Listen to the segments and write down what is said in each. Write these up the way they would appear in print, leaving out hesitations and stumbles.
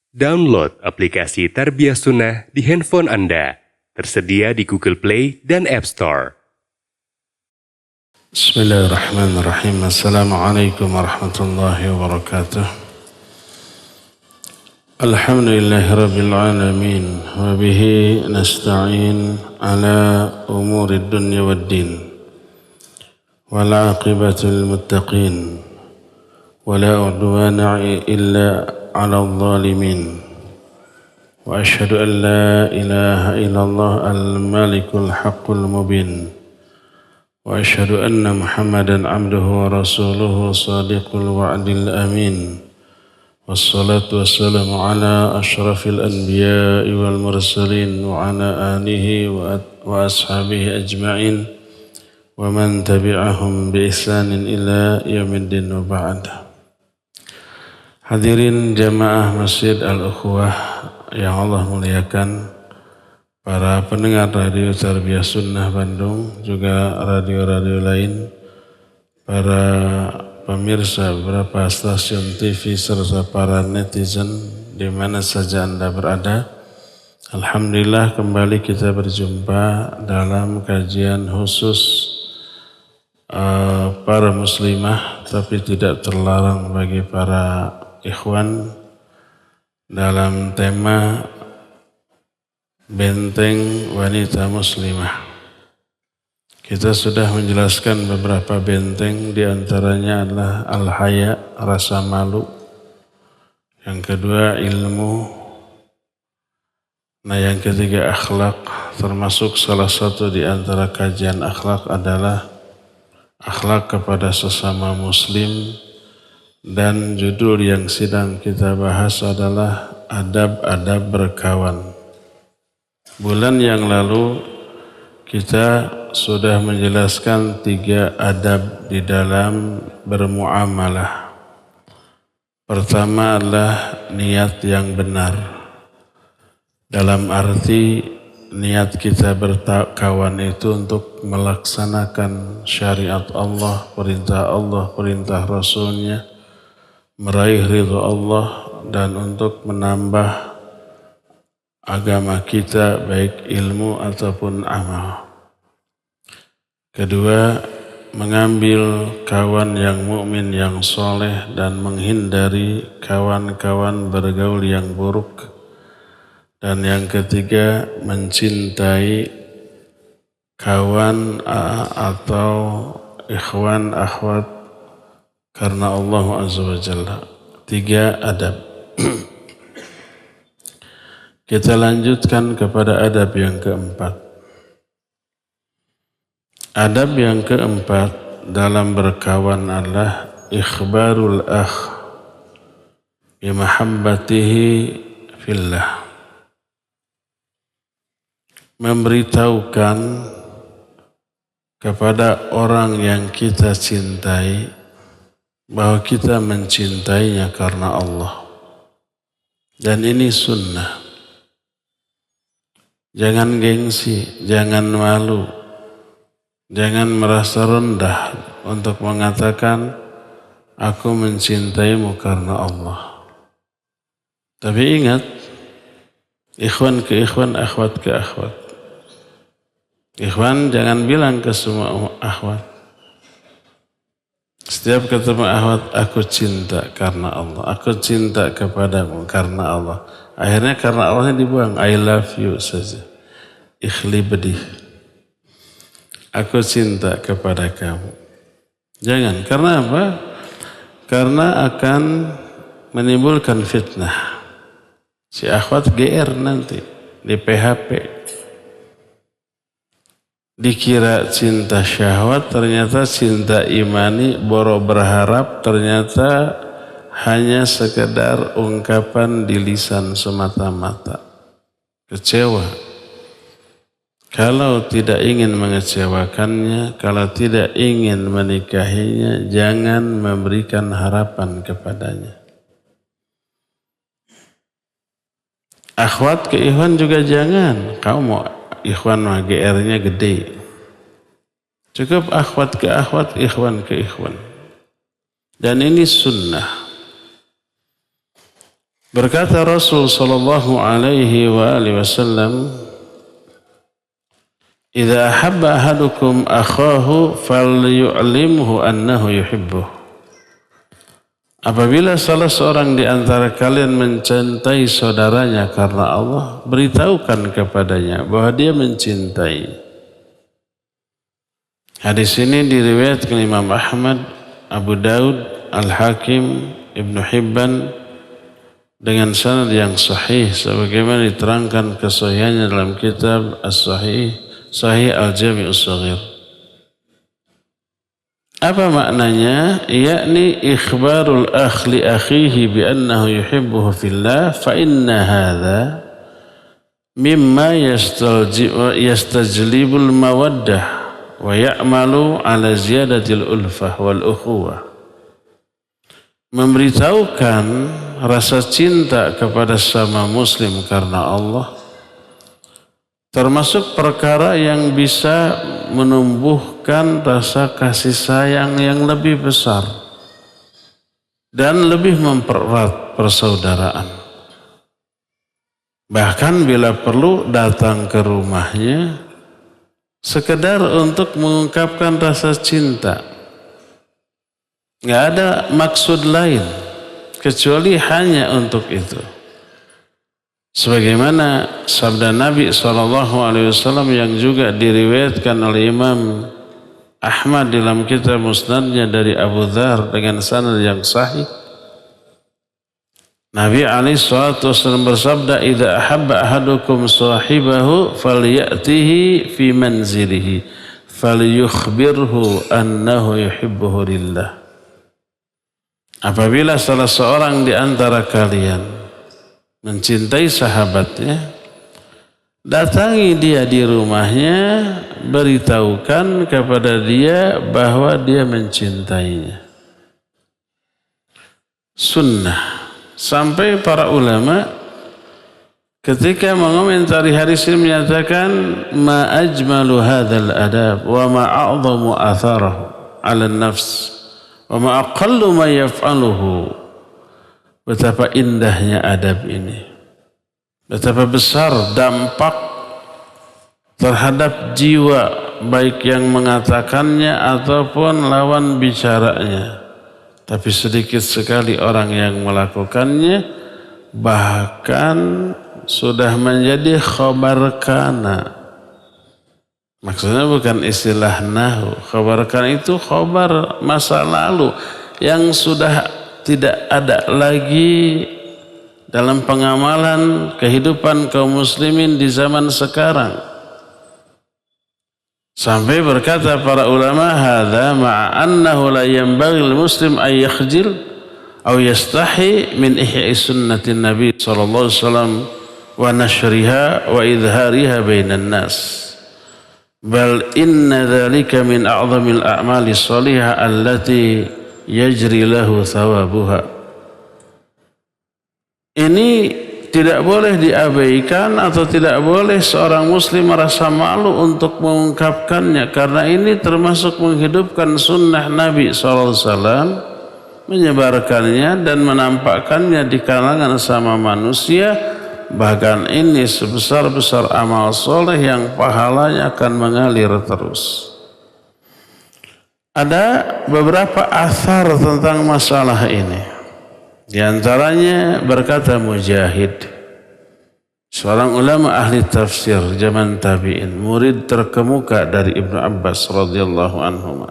Download aplikasi Tarbiyah Sunnah di handphone Anda. Tersedia di Google Play dan App Store. Bismillahirrahmanirrahim. Assalamualaikum warahmatullahi wabarakatuh. Alhamdulillahi rabbil alamin. Wa bihi nasta'in ala umuri dunya wad din. Wal aqibatu lil muttaqin. Wa la udwana illa على الظالمين وأشهد أن لا إله إلا الله الملك الحق المبين وأشهد أن محمدا عبده ورسوله صادق الوعد الأمين والصلاة والسلام على أشرف الأنبياء والمرسلين وعلى آله وأصحابه أجمعين ومن تبعهم بإحسان إلى يوم الدين وبعد. Hadirin jamaah Masjid Al-Ukhwah yang Allah muliakan, para pendengar Radio Tarbiyah Sunnah Bandung, juga radio-radio lain, para pemirsa beberapa stasiun TV serta para netizen di mana saja Anda berada. Alhamdulillah kembali kita berjumpa dalam kajian khusus para muslimah, tapi tidak terlarang bagi para ikhwan dalam tema benteng wanita muslimah. Kita sudah menjelaskan beberapa benteng, di antaranya adalah al-haya, rasa malu. Yang kedua ilmu. Nah, yang ketiga akhlak, termasuk salah satu di antara kajian akhlak adalah akhlak kepada sesama muslim. Dan judul yang sedang kita bahas adalah adab-adab berkawan. Bulan yang lalu kita sudah menjelaskan 3 adab di dalam bermuamalah. Pertama adalah niat yang benar. Dalam arti niat kita berkawan itu untuk melaksanakan syariat Allah, perintah Rasulnya, meraih ridha Allah, dan untuk menambah agama kita baik ilmu ataupun amal. Kedua, mengambil kawan yang mukmin yang soleh dan menghindari kawan-kawan bergaul yang buruk. Dan yang ketiga, mencintai kawan atau ikhwan akhwat karena Allah Azza wa Jalla. 3 adab. Kita lanjutkan kepada adab yang keempat. Adab yang keempat dalam berkawan adalah ikhbarul akh bimahabbatihi fillah. Memberitahukan kepada orang yang kita cintai bahwa kita mencintainya karena Allah. Dan ini sunnah. Jangan gengsi, jangan malu, jangan merasa rendah untuk mengatakan aku mencintaimu karena Allah. Tapi ingat, ikhwan ke ikhwan, akhwat ke akhwat. Ikhwan jangan bilang ke semua akhwat. Setiap ketemu akhwat, aku cinta karena Allah. Aku cinta kepadamu karena Allah. Akhirnya karena Allahnya dibuang. I love you saja. Ikhli bedih. Aku cinta kepada kamu. Jangan. Karena apa? Karena akan menimbulkan fitnah. Si akhwat GR nanti. Di PHP. Dikira cinta syahwat, ternyata cinta imani, boro berharap, ternyata hanya sekedar ungkapan di lisan semata-mata. Kecewa. Kalau tidak ingin mengecewakannya, kalau tidak ingin menikahinya, jangan memberikan harapan kepadanya. Akhwat ke ikhwan juga jangan. Kamu mau ikhwan mah GR-nya gede. Cukup akhwat ke akhwat, ikhwan ke ikhwan. Dan ini sunnah. Berkata Rasul sallallahu alaihi wasallam, "Idza ahabba ahadukum akhahu falyu'limhu annahu yuhibbuh." Apabila salah seorang di antara kalian mencintai saudaranya karena Allah, beritahukan kepadanya bahwa dia mencintai. Hadis ini diriwayatkan Imam Ahmad, Abu Daud, Al-Hakim, Ibnu Hibban dengan sanad yang sahih sebagaimana diterangkan kesahihannya dalam kitab As-Sahih, Sahih Al-Jami' As-Shaghir. Apa maknanya? Yakni ikhbarul akh li akhihi bi annahu yuhibbuhu fillah fa inna hadha mimma yastajlibul mawaddah wa ya'malu ala ziyadatil ulfah wal ukhuwah. Memberitahukan rasa cinta kepada sesama muslim karena Allah termasuk perkara yang bisa menumbuhkan rasa kasih sayang yang lebih besar dan lebih mempererat persaudaraan. Bahkan bila perlu datang ke rumahnya sekedar untuk mengungkapkan rasa cinta. Nggak ada maksud lain kecuali hanya untuk itu. Sebagaimana sabda Nabi SAW yang juga diriwayatkan oleh Imam Ahmad dalam kitab Musnadnya dari Abu Dzar dengan sanad yang sahih. Nabi SAW bersabda, "Idza ahabba ahadukum sahibahu falyatihi fi manzilihi falyukhbirhu annahu yuhibbuhu lillah." Apabila salah seorang di antara kalian mencintai sahabatnya, datangi dia di rumahnya, beritahukan kepada dia bahwa dia mencintainya. Sunnah. Sampai para ulama ketika mengomentari hadis ini menyatakan, ma ajmalu hadzal adab wa ma a'zamu atharahu 'ala an-nafs wa ma aqallu ma yaf'aluhu. Betapa indahnya adab ini. Betapa besar dampak terhadap jiwa baik yang mengatakannya ataupun lawan bicaranya. Tapi sedikit sekali orang yang melakukannya, bahkan sudah menjadi khabar kana. Maksudnya bukan istilah nahu. Khabar kana itu khabar masa lalu yang sudah tidak ada lagi dalam pengamalan kehidupan kaum muslimin di zaman sekarang. Sampai berkata para ulama, hadza ma'a annahu la yanbaghi al-muslim ay yakhjil aw yastahi min ihya'i sunnatin nabi sallallahu alaihi wasallam wa nashriha wa idhariha bainan nas. Bal inna dzalika min a'zamil a'mali shalihah allati yajri lahu thawabuha. Ini tidak boleh diabaikan atau tidak boleh seorang muslim merasa malu untuk mengungkapkannya, karena ini termasuk menghidupkan sunnah Nabi SAW, menyebarkannya dan menampakkannya di kalangan sama manusia. Bahkan ini sebesar-besar amal soleh yang pahalanya akan mengalir terus. Ada beberapa athar tentang masalah ini. Di antaranya berkata Mujahid, seorang ulama ahli tafsir zaman tabi'in, murid terkemuka dari Ibnu Abbas radhiyallahu anhu.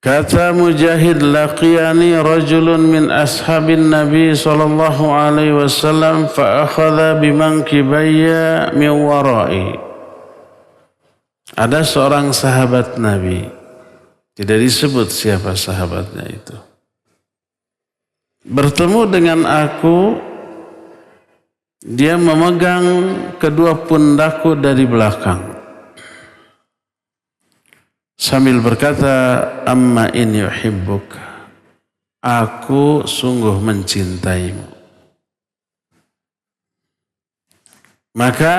Kata Mujahid, laqiyani rajulun min ashabin Nabi sallallahu alaihi wasallam fa akhadha bimankibayya min wara'i. Ada seorang sahabat Nabi, tidak disebut siapa sahabatnya itu, bertemu dengan aku, dia memegang kedua pundakku dari belakang sambil berkata, amma inni uhibbuk, aku sungguh mencintaimu. Maka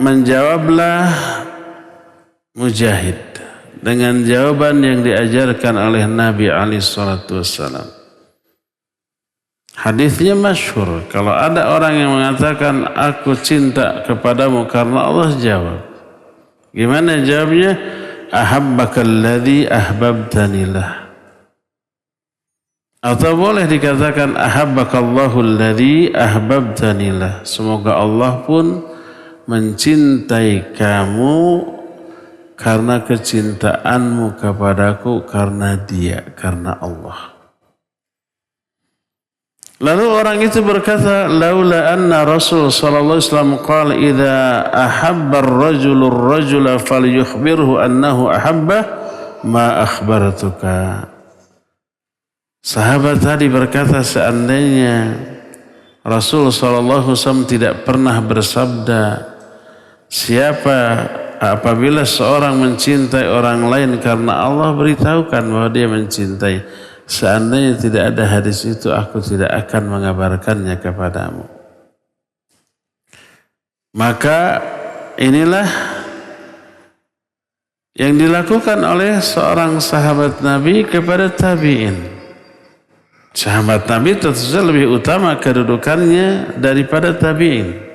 menjawablah Mujahid dengan jawaban yang diajarkan oleh Nabi alaihi salatu wassalam. Hadisnya masyhur. Kalau ada orang yang mengatakan aku cinta kepadamu karena Allah, jawab. Gimana jawabnya? Ahabbakalladzi ahbabtanilah. Atau boleh dikatakan ahabbakallahu alladzi ahbabtanilah. Semoga Allah pun mencintai kamu karena kecintaanmu kepadaku, karena Dia, karena Allah. Lalu orang itu berkata, laula anna Rasul sallallahu alaihi wasallam qala idza ahabba ar-rajulu ar-rajula falyukhbirhu annahu ahabba ma akhbartuka. Sahabat tadi berkata, seandainya Rasul sallallahu alaihi wasallam tidak pernah bersabda, apabila seorang mencintai orang lain karena Allah, beritahukan bahwa dia mencintai. Seandainya tidak ada hadis itu, aku tidak akan mengabarkannya kepadamu. Maka inilah yang dilakukan oleh seorang sahabat Nabi kepada tabi'in. Sahabat Nabi tentu saja lebih utama kedudukannya daripada tabi'in,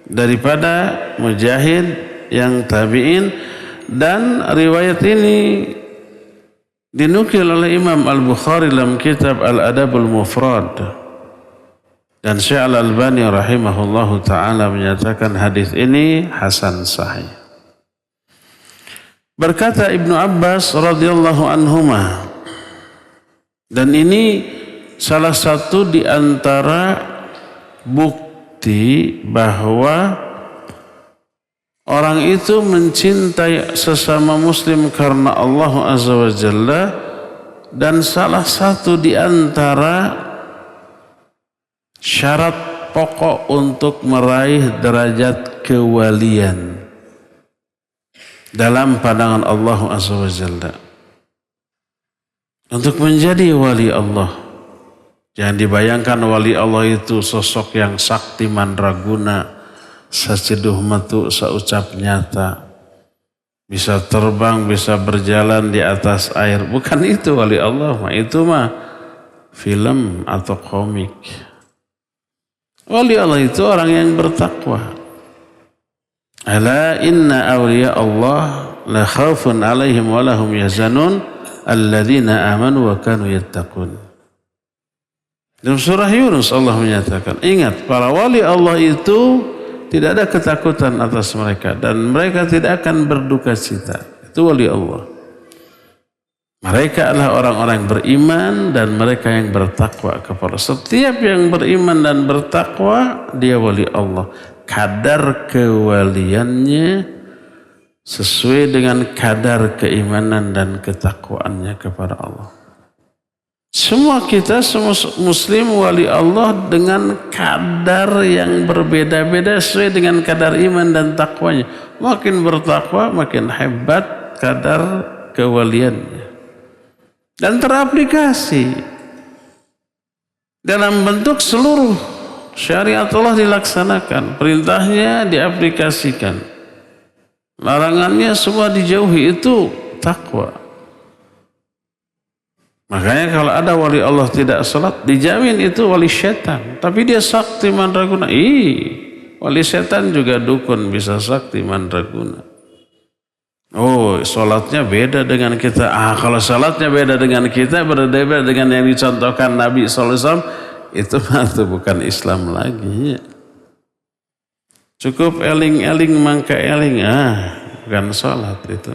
daripada Mujahid yang tabi'in. Dan riwayat ini dinukil oleh Imam Al-Bukhari dalam kitab Al-Adabul Mufrad, dan Syekh Al-Albani rahimahullahu ta'ala menyatakan hadis ini hasan sahih. Berkata Ibnu Abbas radhiyallahu anhuma, dan ini salah satu di antara bukti bahwa orang itu mencintai sesama muslim karena Allah Azza wa Jalla, dan salah satu di antara syarat pokok untuk meraih derajat kewalian dalam pandangan Allah Azza wa Jalla. Untuk menjadi wali Allah, jangan dibayangkan wali Allah itu sosok yang sakti mandraguna, saceduh metu, saucap nyata, bisa terbang, bisa berjalan di atas air. Bukan itu wali Allah, itu mah film atau komik. Wali Allah itu orang yang bertakwa. Ala inna awliya Allah la khawfun alaihim wa lahum yahzanun alladzina amanu wa kanu yattaqun. Dalam surah Yunus Allah menyatakan, ingat, para wali Allah itu tidak ada ketakutan atas mereka dan mereka tidak akan berduka cita. Itu wali Allah. Mereka adalah orang-orang yang beriman dan mereka yang bertakwa kepada. Setiap yang beriman dan bertakwa, dia wali Allah. Kadar kewaliannya sesuai dengan kadar keimanan dan ketakwaannya kepada Allah. Semua kita, semua muslim wali Allah dengan kadar yang berbeda-beda sesuai dengan kadar iman dan takwanya. Makin bertakwa, makin hebat kadar kewaliannya. Dan teraplikasi dalam bentuk seluruh syariat Allah dilaksanakan. Perintahnya diaplikasikan. Larangannya semua dijauhi, itu takwa. Makanya kalau ada wali Allah tidak salat, dijamin itu wali setan. Tapi dia sakti mandraguna. Wali setan juga dukun, bisa sakti mandraguna. Oh, salatnya beda dengan kita. Kalau salatnya beda dengan kita, berbeda dengan yang dicontohkan Nabi SAW, itu bukan Islam lagi. Cukup eling-eling mangka eling. Bukan salat itu.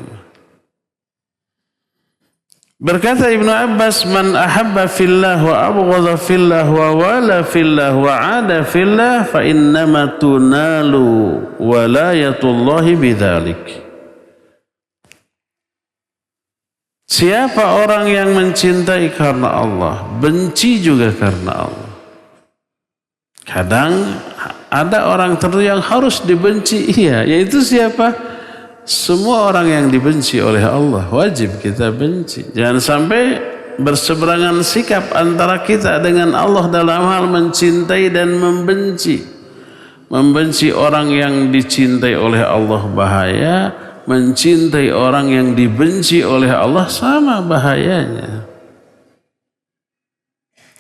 Berkata Ibnu Abbas, man ahabba fillah wa abghadha fillah wa wala fillah wa ada fillah fa innama tunalu walayatullahi bidzalik. Siapa orang yang mencintai karena Allah, benci juga karena Allah. Kadang ada orang tertentu yang harus dibenci, yaitu siapa? Semua orang yang dibenci oleh Allah wajib kita benci. Jangan sampai berseberangan sikap antara kita dengan Allah dalam hal mencintai dan membenci. Membenci orang yang dicintai oleh Allah bahaya, mencintai orang yang dibenci oleh Allah sama bahayanya.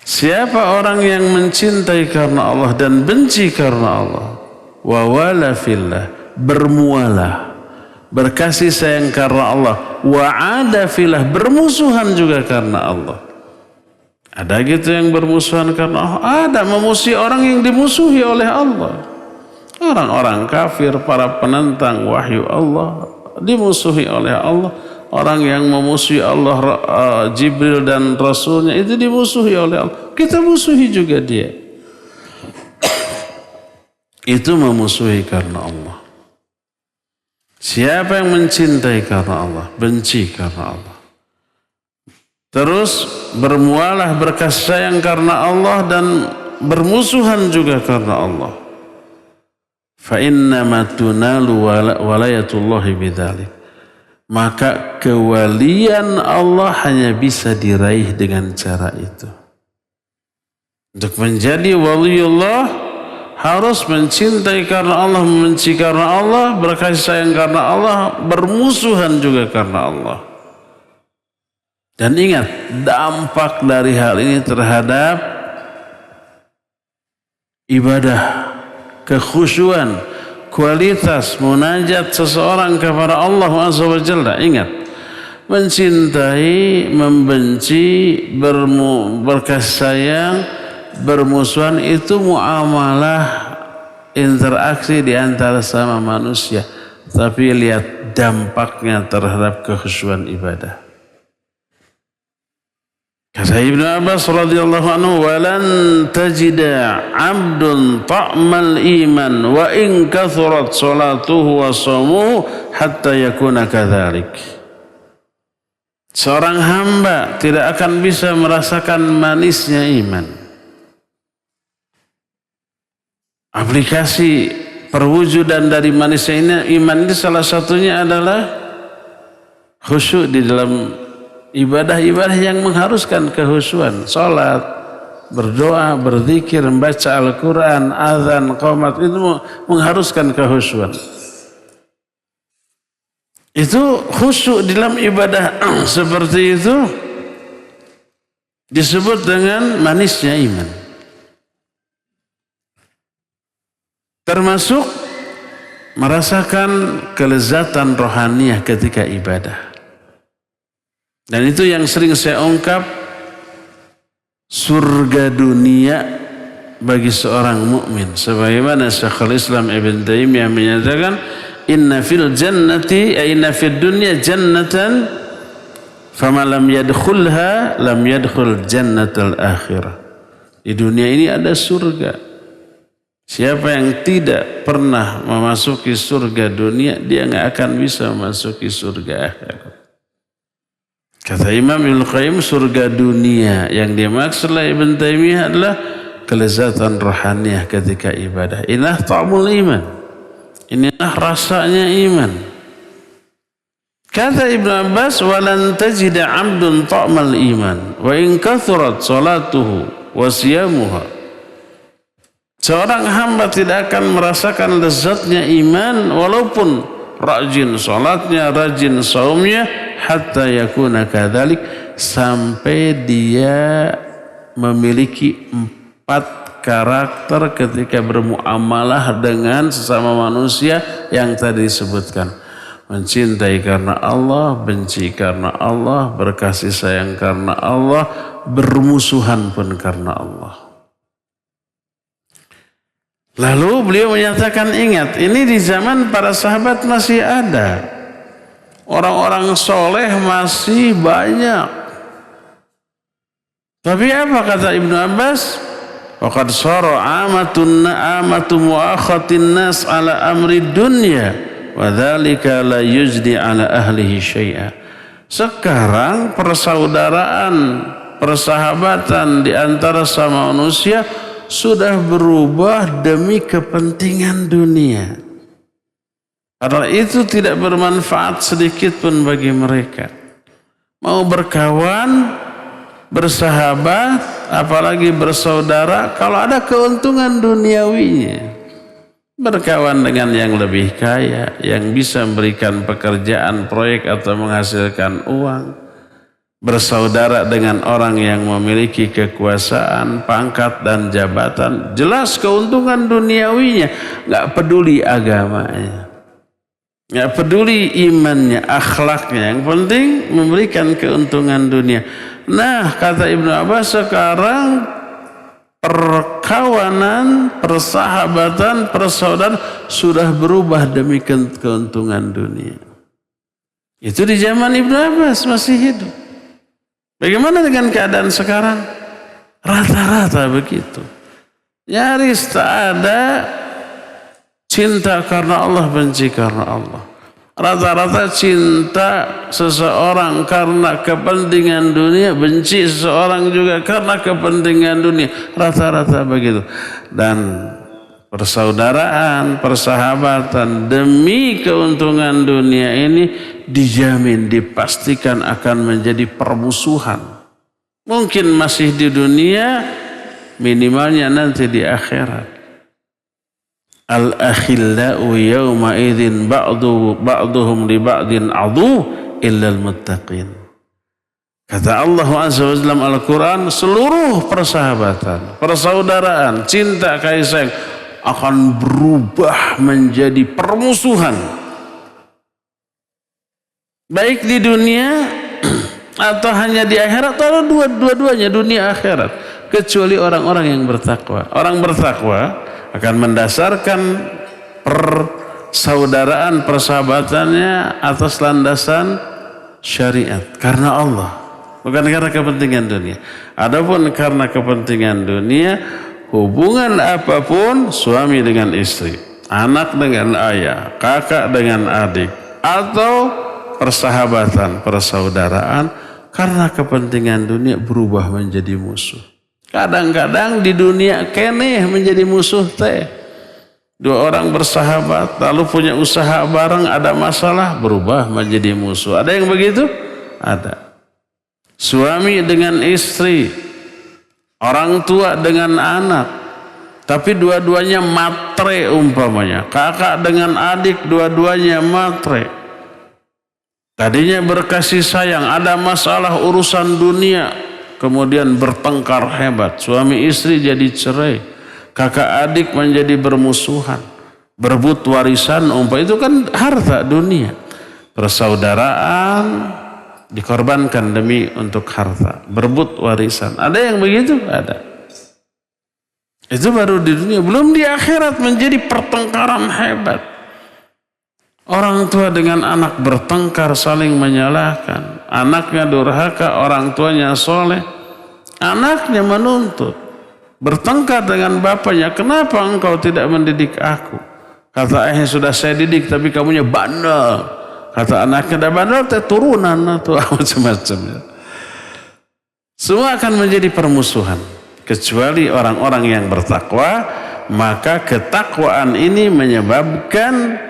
Siapa orang yang mencintai karena Allah dan benci karena Allah, wa wala fillah, bermualah, berkasih sayang karena Allah, wa ada fillah, bermusuhan juga karena Allah. Ada gitu yang bermusuhan karena Allah, ada memusuhi orang yang dimusuhi oleh Allah. Orang-orang kafir, para penentang wahyu Allah dimusuhi oleh Allah. Orang yang memusuhi Allah, Jibril dan Rasulnya itu dimusuhi oleh Allah. Kita musuhi juga dia. Itu memusuhi karena Allah. Siapa yang mencintai karena Allah, benci karena Allah. Terus bermualah, berkasih sayang karena Allah dan bermusuhan juga karena Allah. Fa innama tunalu walayatullahi bidzalik. Maka kewalian Allah hanya bisa diraih dengan cara itu. Untuk menjadi waliullah harus mencintai karena Allah, membenci karena Allah, berkasih sayang karena Allah, bermusuhan juga karena Allah. Dan ingat, dampak dari hal ini terhadap ibadah, kekhusyuan, kualitas munajat seseorang kepada Allah Azza wa Jalla. Ingat, mencintai, membenci, berkasih sayang, bermusuhan itu muamalah, interaksi di antara sama manusia. Tapi lihat dampaknya terhadap kekhusyuan ibadah. Kata Ibnu Abbas radhiyallahu anhu, "Walan tajida 'abdun ta'mal iman wa in kathurat salatuhu wa shaumuhu hatta yakuna kadzalik." Seorang hamba tidak akan bisa merasakan manisnya iman. Aplikasi perwujudan dari manisnya iman ini salah satunya adalah khusyuk di dalam ibadah-ibadah yang mengharuskan kehusuan, salat, berdoa, berzikir, membaca Al-Quran, azan, qomat, itu mengharuskan kehusuan. Itu khusyuk dalam ibadah seperti itu disebut dengan manisnya iman. Termasuk merasakan kelezatan rohaniah ketika ibadah. Dan itu yang sering saya ungkap, surga dunia bagi seorang mukmin. Sebagaimana Syekhul Islam Ibn Taimiyah menyatakan, inna fil dunya jannatan fama lam yadkhulha lam yadkhul jannatal akhirah. Di dunia ini ada surga. Siapa yang tidak pernah memasuki surga dunia, dia nggak akan bisa memasuki surga akhirat. Kata Imam Ibnu Qayyim, surga dunia yang dimaksud oleh Ibn Taimiyah adalah kelezatan rohaniah ketika ibadah. Inilah ta'mul iman. Inilah rasanya iman. Kata Ibnu Abbas, walan tajida 'abdun ta'mal iman wa in kathurat salatuhu wa siyamuha. Seorang hamba tidak akan merasakan lezatnya iman walaupun rajin salatnya, rajin saumnya, hatta yakuna kadzalik, sampai dia memiliki 4 karakter ketika bermuamalah dengan sesama manusia yang tadi disebutkan. Mencintai karena Allah, benci karena Allah, berkasih sayang karena Allah, bermusuhan pun karena Allah. Lalu beliau menyatakan, ingat, ini di zaman para sahabat masih ada. Orang-orang soleh masih banyak. Tapi apa kata Ibnu Abbas? Waqad sara amatu muakhatin nas ala amri dunya wa dzalika la yujdi ala ahlihi syai'a. Sekarang persaudaraan, persahabatan di antara sama manusia sudah berubah demi kepentingan dunia. Karena itu tidak bermanfaat sedikit pun bagi mereka. Mau berkawan, bersahabat, apalagi bersaudara, kalau ada keuntungan duniawinya. Berkawan dengan yang lebih kaya, yang bisa memberikan pekerjaan, proyek atau menghasilkan uang. bersaudara dengan orang yang memiliki kekuasaan, pangkat dan jabatan, jelas keuntungan duniawinya, nggak peduli agamanya, nggak peduli imannya, akhlaknya, yang penting memberikan keuntungan dunia. Nah, kata Ibnu Abbas, sekarang perkawanan, persahabatan, persaudaraan sudah berubah demi keuntungan dunia. Itu di zaman Ibnu Abbas masih hidup. Bagaimana dengan keadaan sekarang? Rata-rata begitu. Nyaris tak ada cinta karena Allah, benci karena Allah. Rata-rata cinta seseorang karena kepentingan dunia, benci seseorang juga karena kepentingan dunia. Rata-rata begitu. Dan persaudaraan, persahabatan demi keuntungan dunia ini dijamin, dipastikan akan menjadi permusuhan. Mungkin masih di dunia, minimalnya nanti di akhirat. Al-akhillau yawma idzin ba'duhum li ba'din adu illal muttaqin. Kata Allah Azza wa Jalla dalam Al-Quran, seluruh persahabatan, persaudaraan, cinta kasih sayang akan berubah menjadi permusuhan. Baik di dunia atau hanya di akhirat, atau dua-duanya, dunia akhirat, kecuali orang-orang yang bertakwa. Orang bertakwa akan mendasarkan persaudaraan, persahabatannya atas landasan syariat karena Allah, bukan karena kepentingan dunia. Adapun karena kepentingan dunia, hubungan apapun, suami dengan istri, anak dengan ayah, kakak dengan adik, atau persahabatan, persaudaraan, karena kepentingan dunia berubah menjadi musuh. Kadang-kadang di dunia keneh menjadi musuh teh. Dua orang bersahabat lalu punya usaha bareng, ada masalah, berubah menjadi musuh. Ada yang begitu? Ada. Suami dengan istri, orang tua dengan anak, tapi dua-duanya matre umpamanya. Kakak dengan adik, dua-duanya matre. Tadinya berkasih sayang, ada masalah urusan dunia, kemudian bertengkar hebat, suami istri jadi cerai, kakak adik menjadi bermusuhan, berebut warisan, itu kan harta dunia. Persaudaraan dikorbankan demi untuk harta, berebut warisan. Ada yang begitu? Ada. Itu baru di dunia, belum di akhirat menjadi pertengkaran hebat. Orang tua dengan anak bertengkar, saling menyalahkan. Anaknya durhaka, orang tuanya soleh. Anaknya menuntut. Bertengkar dengan bapaknya, kenapa engkau tidak mendidik aku? Kata ayahnya, sudah saya didik tapi kamunya bandel. Kata anaknya, dah bandel teh turunan atau macam-macam. Semua akan menjadi permusuhan. Kecuali orang-orang yang bertakwa, maka ketakwaan ini menyebabkan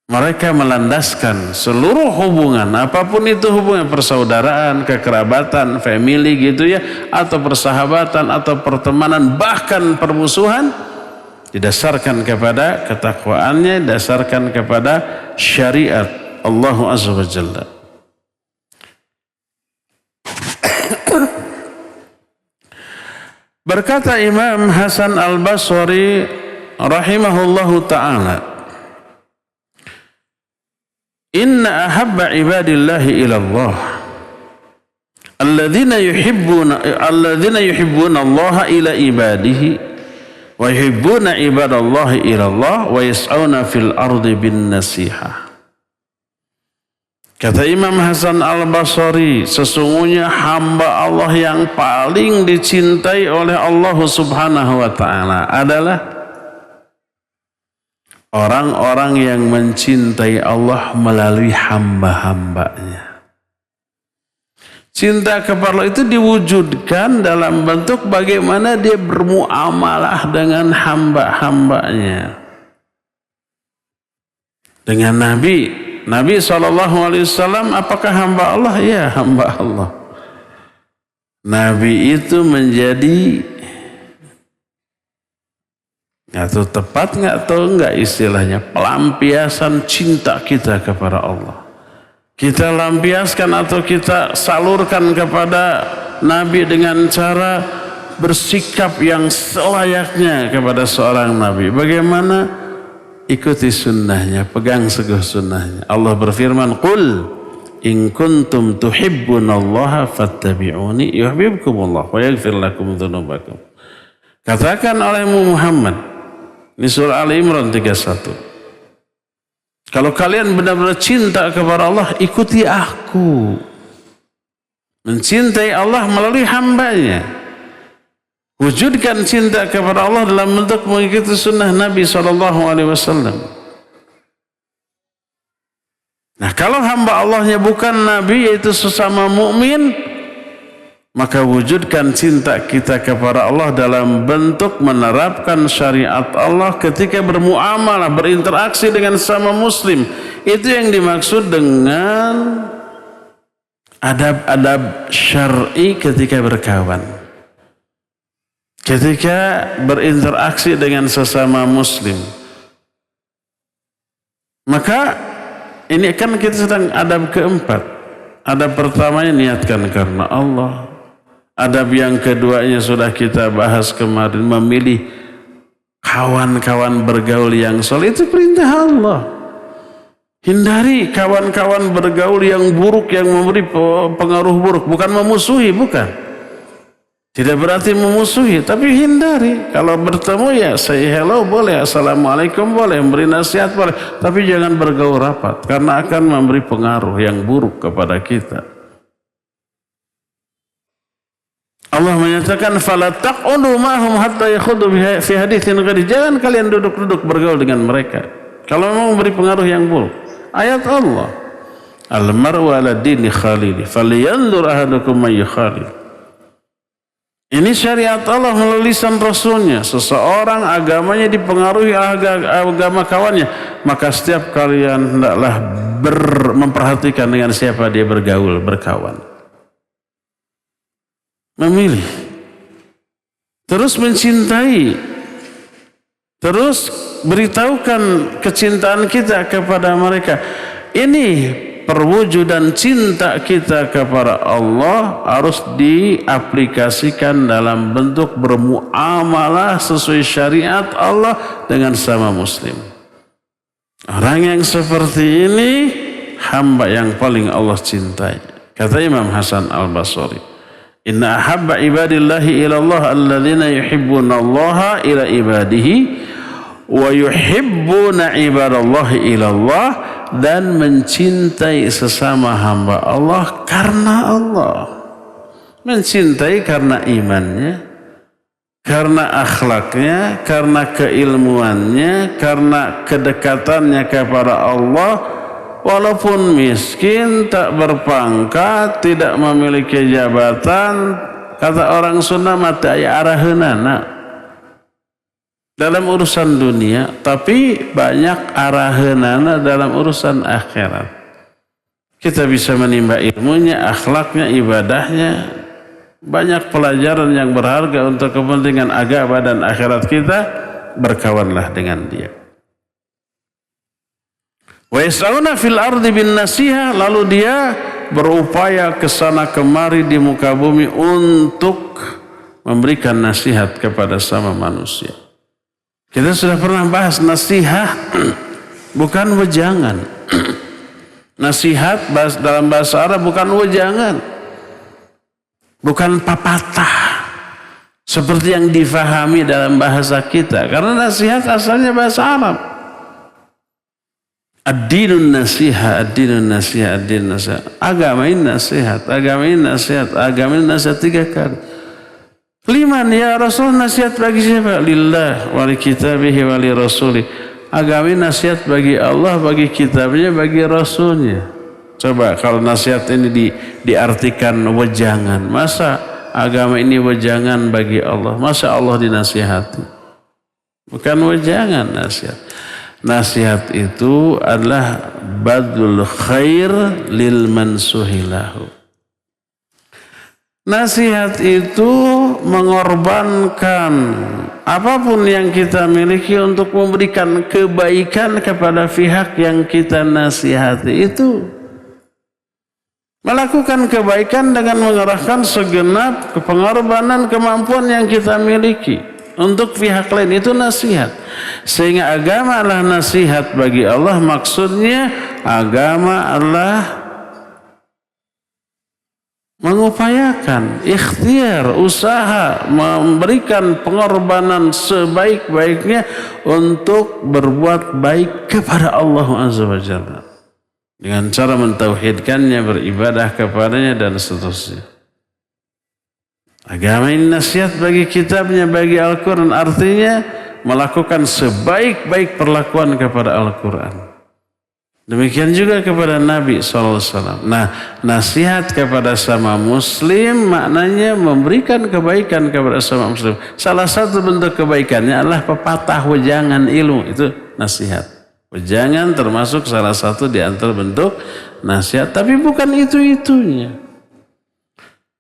mereka melandaskan seluruh hubungan, apapun itu hubungan, persaudaraan, kekerabatan, family gitu ya, atau persahabatan, atau pertemanan, bahkan permusuhan, didasarkan kepada ketakwaannya, didasarkan kepada syariat Allah Azza wa Jalla. Berkata Imam Hasan Al-Basri rahimahullahu ta'ala, inna ahabba ibadillahi ilallah alladzina yuhibbuna Allah ila ibadihi wa yuhibbuna ibadallahi ilallah wa yas'auna fil ardi bin nasihah. Kata Imam Hasan Al-Basri, sesungguhnya hamba Allah yang paling dicintai oleh Allah Subhanahu wa ta'ala adalah orang-orang yang mencintai Allah melalui hamba-hambanya. Cinta kepada Allah itu diwujudkan dalam bentuk bagaimana dia bermuamalah dengan hamba-hambanya. Dengan Nabi SAW, apakah hamba Allah? Ya, hamba Allah. Nabi itu menjadi, atau tepat nggak atau enggak istilahnya, pelampiasan cinta kita kepada Allah. kita lampiaskan atau kita salurkan kepada Nabi dengan cara bersikap yang selayaknya kepada seorang Nabi. Bagaimana? Ikuti sunnahnya, pegang teguh sunnahnya. Allah berfirman, "Qul in kuntum tuhibbunallaha fattabi'uni yuhibbukumullah wa yaghfir lakum dzunubakum." Katakan olehmu Muhammad, ini surah Ali Imran 31. Kalau kalian benar-benar cinta kepada Allah, ikuti aku. Mencintai Allah melalui hambanya. Wujudkan cinta kepada Allah dalam bentuk mengikuti sunnah Nabi SAW. Nah, kalau hamba Allahnya bukan Nabi, yaitu sesama mukmin, maka wujudkan cinta kita kepada Allah dalam bentuk menerapkan syariat Allah ketika bermuamalah, berinteraksi dengan sesama muslim. Itu yang dimaksud dengan adab-adab syar'i ketika berkawan. Ketika berinteraksi dengan sesama muslim. Maka ini kan kita sedang adab keempat. Adab pertamanya niatkan karena Allah. Adab yang keduanya sudah kita bahas kemarin, memilih kawan-kawan bergaul yang soleh, itu perintah Allah. Hindari kawan-kawan bergaul yang buruk, yang memberi pengaruh buruk. Bukan memusuhi, bukan. Tidak berarti memusuhi, tapi hindari. Kalau bertemu ya say hello boleh, assalamualaikum boleh, memberi nasihat boleh, tapi jangan bergaul rapat karena akan memberi pengaruh yang buruk kepada kita. Allah menyatakan fala taq'udu ma'hum hatta yakhudu fi haditsin ghairi. Jangan kalian duduk-duduk bergaul dengan mereka kalau mau memberi pengaruh yang buruk. Ayat Allah, al-mar'u 'ala dini khalili falyanzur ahadukum may yukhalil. Ini syariat Allah melalui lisan Rasulnya. Seseorang agamanya dipengaruhi agama kawannya, maka setiap kalian hendaklah memperhatikan dengan siapa dia bergaul, berkawan. Memilih. Terus mencintai. Terus beritahukan kecintaan kita kepada mereka. Ini perwujudan cinta kita kepada Allah harus diaplikasikan dalam bentuk bermuamalah sesuai syariat Allah dengan sama muslim. Orang yang seperti ini hamba yang paling Allah cintai. Kata Imam Hasan Al-Basri, "Inna ahabba ibadillahi ila Allah alladzina yuhibbuna Allah ila ibadihi wa yuhibbuna ibadallahi ila Allah." Dan mencintai sesama hamba Allah karena Allah. Mencintai karena imannya, karena akhlaknya, karena keilmuannya, karena kedekatannya kepada Allah. Walaupun miskin, tak berpangkat, tidak memiliki jabatan, kata orang Sunda mata ya araheunana dalam urusan dunia, tapi banyak araheunana dalam urusan akhirat. Kita bisa menimba ilmunya, akhlaknya, ibadahnya, banyak pelajaran yang berharga untuk kepentingan agama dan akhirat kita. Berkawanlah dengan dia. Wa yas'auna fil ardi bin nasiha, lalu dia berupaya ke sana kemari di muka bumi untuk memberikan nasihat kepada sama manusia. Kita sudah pernah bahas nasihat bukan wejangan. Nasihat dalam bahasa Arab bukan wejangan, bukan papatah seperti yang difahami dalam bahasa kita. Karena nasihat asalnya bahasa Arab. Ad-dinun nasiha, ad-dinun nasiha, ad-dinun nasiha. Agama ini nasihat, agama ini nasihat, agama ini nasihat 3 kali. Liman ya Rasul, nasihat bagi siapa? Lillah wa li kitabihi wa li rasulih. Agama ini nasihat bagi Allah, bagi kitabnya, bagi rasulnya. Coba kalau nasihat ini diartikan wejangan, masa agama ini wejangan bagi Allah? Masa Allah dinasihati? Bukan wejangan nasihat. Nasihat itu adalah badlul khair lil mansuhilahu. Nasihat itu mengorbankan apapun yang kita miliki untuk memberikan kebaikan kepada pihak yang kita nasihati. Itu Melakukan kebaikan dengan mengerahkan segenap pengorbanan kemampuan yang kita miliki untuk pihak lain, itu nasihat. Sehingga agama adalah nasihat bagi Allah, maksudnya agama adalah mengupayakan, ikhtiar, usaha, memberikan pengorbanan sebaik-baiknya untuk berbuat baik kepada Allah Azza wa Jalla. Dengan cara mentauhidkannya, beribadah kepadanya dan seterusnya. Agama ini nasihat bagi kitabnya, bagi Al-Quran, artinya melakukan sebaik-baik perlakuan kepada Al-Quran. Demikian juga kepada Nabi SAW. Nah, nasihat kepada sama muslim maknanya memberikan kebaikan kepada sama muslim. Salah satu bentuk kebaikannya adalah pepatah wejangan ilmu, itu nasihat. Wejangan termasuk salah satu di antara bentuk nasihat, tapi bukan itu-itunya.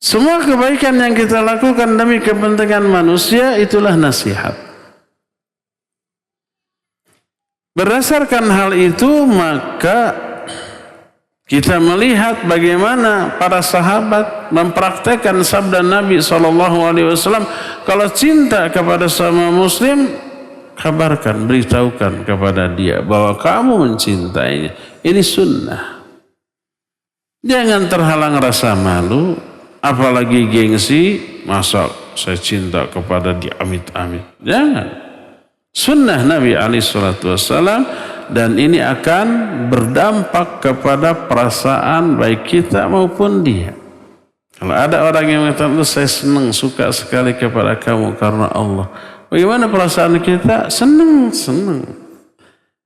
Semua kebaikan yang kita lakukan demi kepentingan manusia itulah nasihat. Berdasarkan hal itu, maka kita melihat bagaimana para sahabat mempraktekkan sabda Nabi SAW. Kalau cinta kepada sama muslim, kabarkan, beritahukan kepada dia bahwa kamu mencintainya. Ini sunnah. Jangan terhalang rasa malu, apalagi gengsi. Masa saya cinta kepada dia amit-amit. Jangan. Sunnah Nabi SAW, dan ini akan berdampak kepada perasaan baik kita maupun dia. Kalau ada orang yang mengatakan, saya senang, suka sekali kepada kamu karena Allah. Bagaimana perasaan kita? Senang.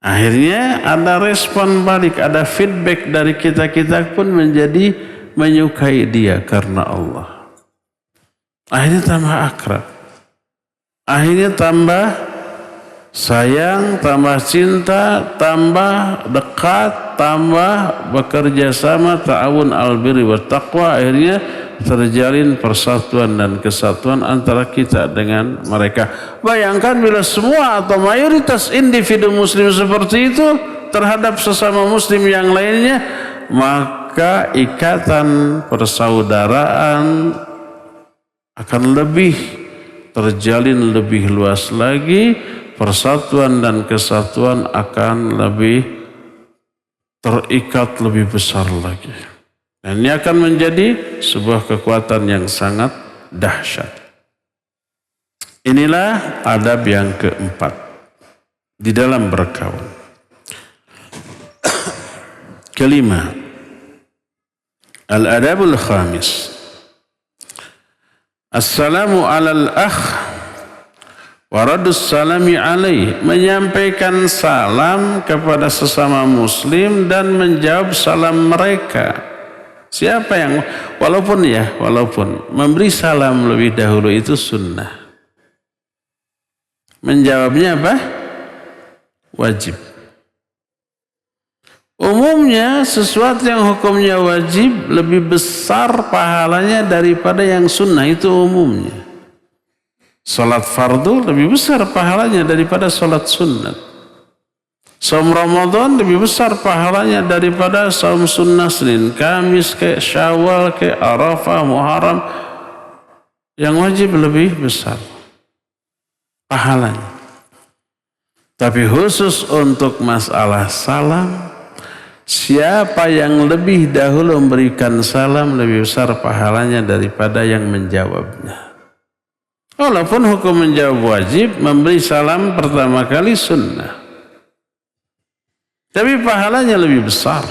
Akhirnya ada respon balik, ada feedback dari kita pun menjadi menyukai dia karena Allah. Akhirnya tambah akrab. Akhirnya tambah sayang, tambah cinta, tambah dekat, tambah bekerja sama, ta'awun al-birri wa taqwa. Akhirnya terjalin persatuan dan kesatuan antara kita dengan mereka. Bayangkan bila semua atau mayoritas individu muslim seperti itu terhadap sesama muslim yang lainnya, maka ikatan persaudaraan akan lebih terjalin lebih luas lagi. Persatuan dan kesatuan akan lebih terikat lebih besar lagi. Dan ini akan menjadi sebuah kekuatan yang sangat dahsyat. Inilah adab yang keempat di dalam berkawan. Kelima, al-adabul khamis. Assalamu alal akh waradus salami alaih, menyampaikan salam kepada sesama muslim dan menjawab salam mereka. Siapa yang walaupun memberi salam lebih dahulu itu sunnah. Menjawabnya apa? Wajib. Umumnya sesuatu yang hukumnya wajib lebih besar pahalanya daripada yang sunnah, itu umumnya. Salat fardu lebih besar pahalanya daripada salat sunnat. Saum Ramadan lebih besar pahalanya daripada saum sunnah Senin, Kamis, ke Syawal, ke Arafah, Muharram. Yang wajib lebih besar pahalanya. Tapi khusus untuk masalah salam, siapa yang lebih dahulu memberikan salam lebih besar pahalanya daripada yang menjawabnya. Walaupun hukum menjawab wajib, memberi salam pertama kali sunnah. Tapi pahalanya lebih besar.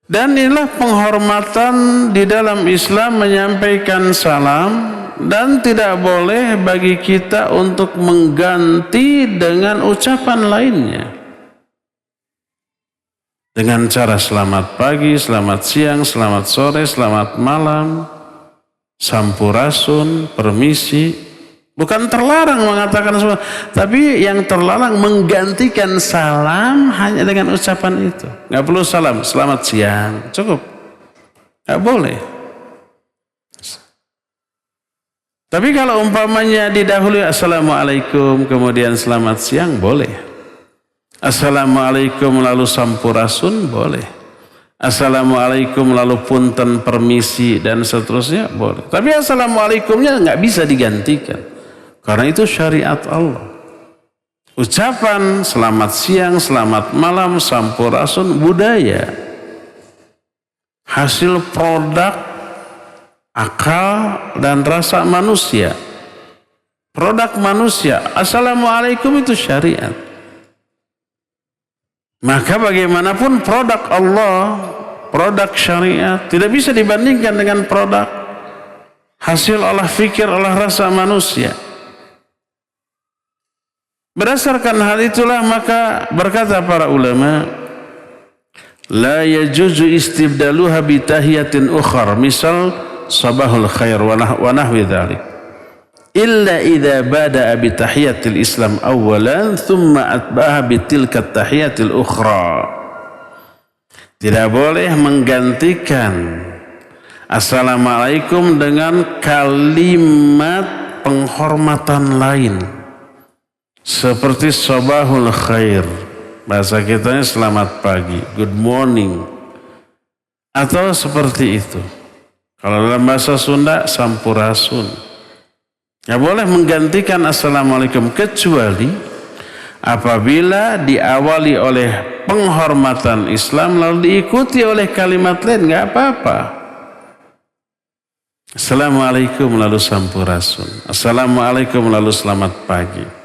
Dan inilah penghormatan di dalam Islam, menyampaikan salam, dan tidak boleh bagi kita untuk mengganti dengan ucapan lainnya. Dengan cara selamat pagi, selamat siang, selamat sore, selamat malam, sampurasun, permisi. Bukan terlarang mengatakan semua, tapi yang terlarang menggantikan salam hanya dengan ucapan itu. Nggak perlu salam, selamat siang, cukup. Nggak boleh. Tapi kalau umpamanya didahului assalamualaikum, kemudian selamat siang, boleh. Assalamualaikum lalu sampurasun, boleh. Assalamualaikum lalu punten, permisi dan seterusnya boleh. Tapi assalamualaikumnya nggak bisa digantikan karena itu syariat Allah. Ucapan selamat siang, selamat malam, sampurasun budaya, hasil produk akal dan rasa manusia, produk manusia. Assalamualaikum itu syariat. Maka bagaimanapun produk Allah, produk syariat tidak bisa dibandingkan dengan produk hasil olah fikir, olah rasa manusia. Berdasarkan hal itulah maka berkata para ulama, la yajuzu istibdaluha bi tahiyatin ukhar, misal sabahul khair wa nahwi dzalik, illa idza bada'a bi tahiyatil islam awwalan thumma atba'aha bi tilka tahiyatil ukhra. Tidak boleh menggantikan assalamualaikum dengan kalimat penghormatan lain seperti sabahul khair, bahasa kitanya selamat pagi, good morning, atau seperti itu. Kalau dalam bahasa Sunda sampurasun. Ya boleh menggantikan assalamualaikum kecuali apabila diawali oleh penghormatan Islam lalu diikuti oleh kalimat lain, nggak apa-apa. Assalamualaikum lalu sampurasun, assalamualaikum lalu selamat pagi.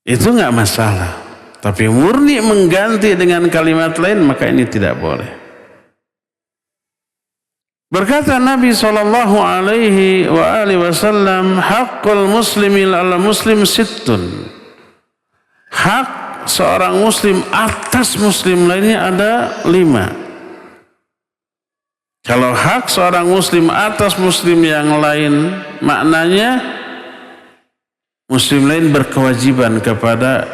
Itu nggak masalah. Tapi murni mengganti dengan kalimat lain maka ini tidak boleh. Berkata Nabi SAW, haqqul muslimi ala muslim sittun. Hak seorang muslim atas muslim lainnya ada 5. Kalau hak seorang muslim atas muslim yang lain, maknanya muslim lain berkewajiban kepada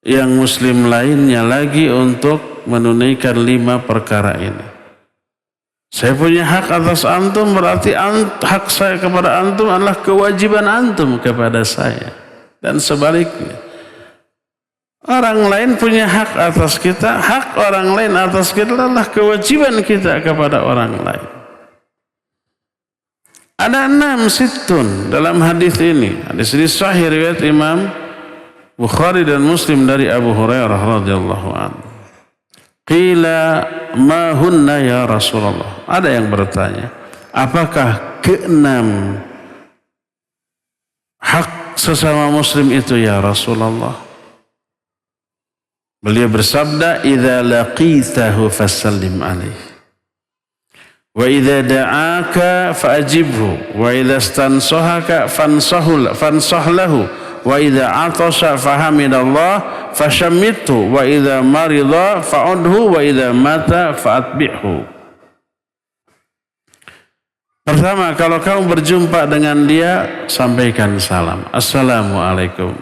yang muslim lainnya lagi untuk menunaikan 5 perkara ini. Saya punya hak atas antum, berarti hak saya kepada antum adalah kewajiban antum kepada saya. Dan sebaliknya. Orang lain punya hak atas kita, hak orang lain atas kita adalah kewajiban kita kepada orang lain. Ada 6 sittun dalam hadis ini. Hadis ini sahih riwayat Imam Bukhari dan Muslim dari Abu Hurairah radhiyallahu anhu. Qila ma hunna ya Rasulullah. Ada yang bertanya, apakah ke-6 hak sesama muslim itu ya Rasulullah? Beliau bersabda, idza laqitahu fasallim alaihi. Wa idza da'aka fa'ajibhu wa idza stansahaka fansah lahu wa idza 'atasha fahamidallah fashammithu wa idza marida fa'udhu wa idza mata fa'atbi'hu. Pertama, kalau kamu berjumpa dengan dia sampaikan salam, assalamualaikum.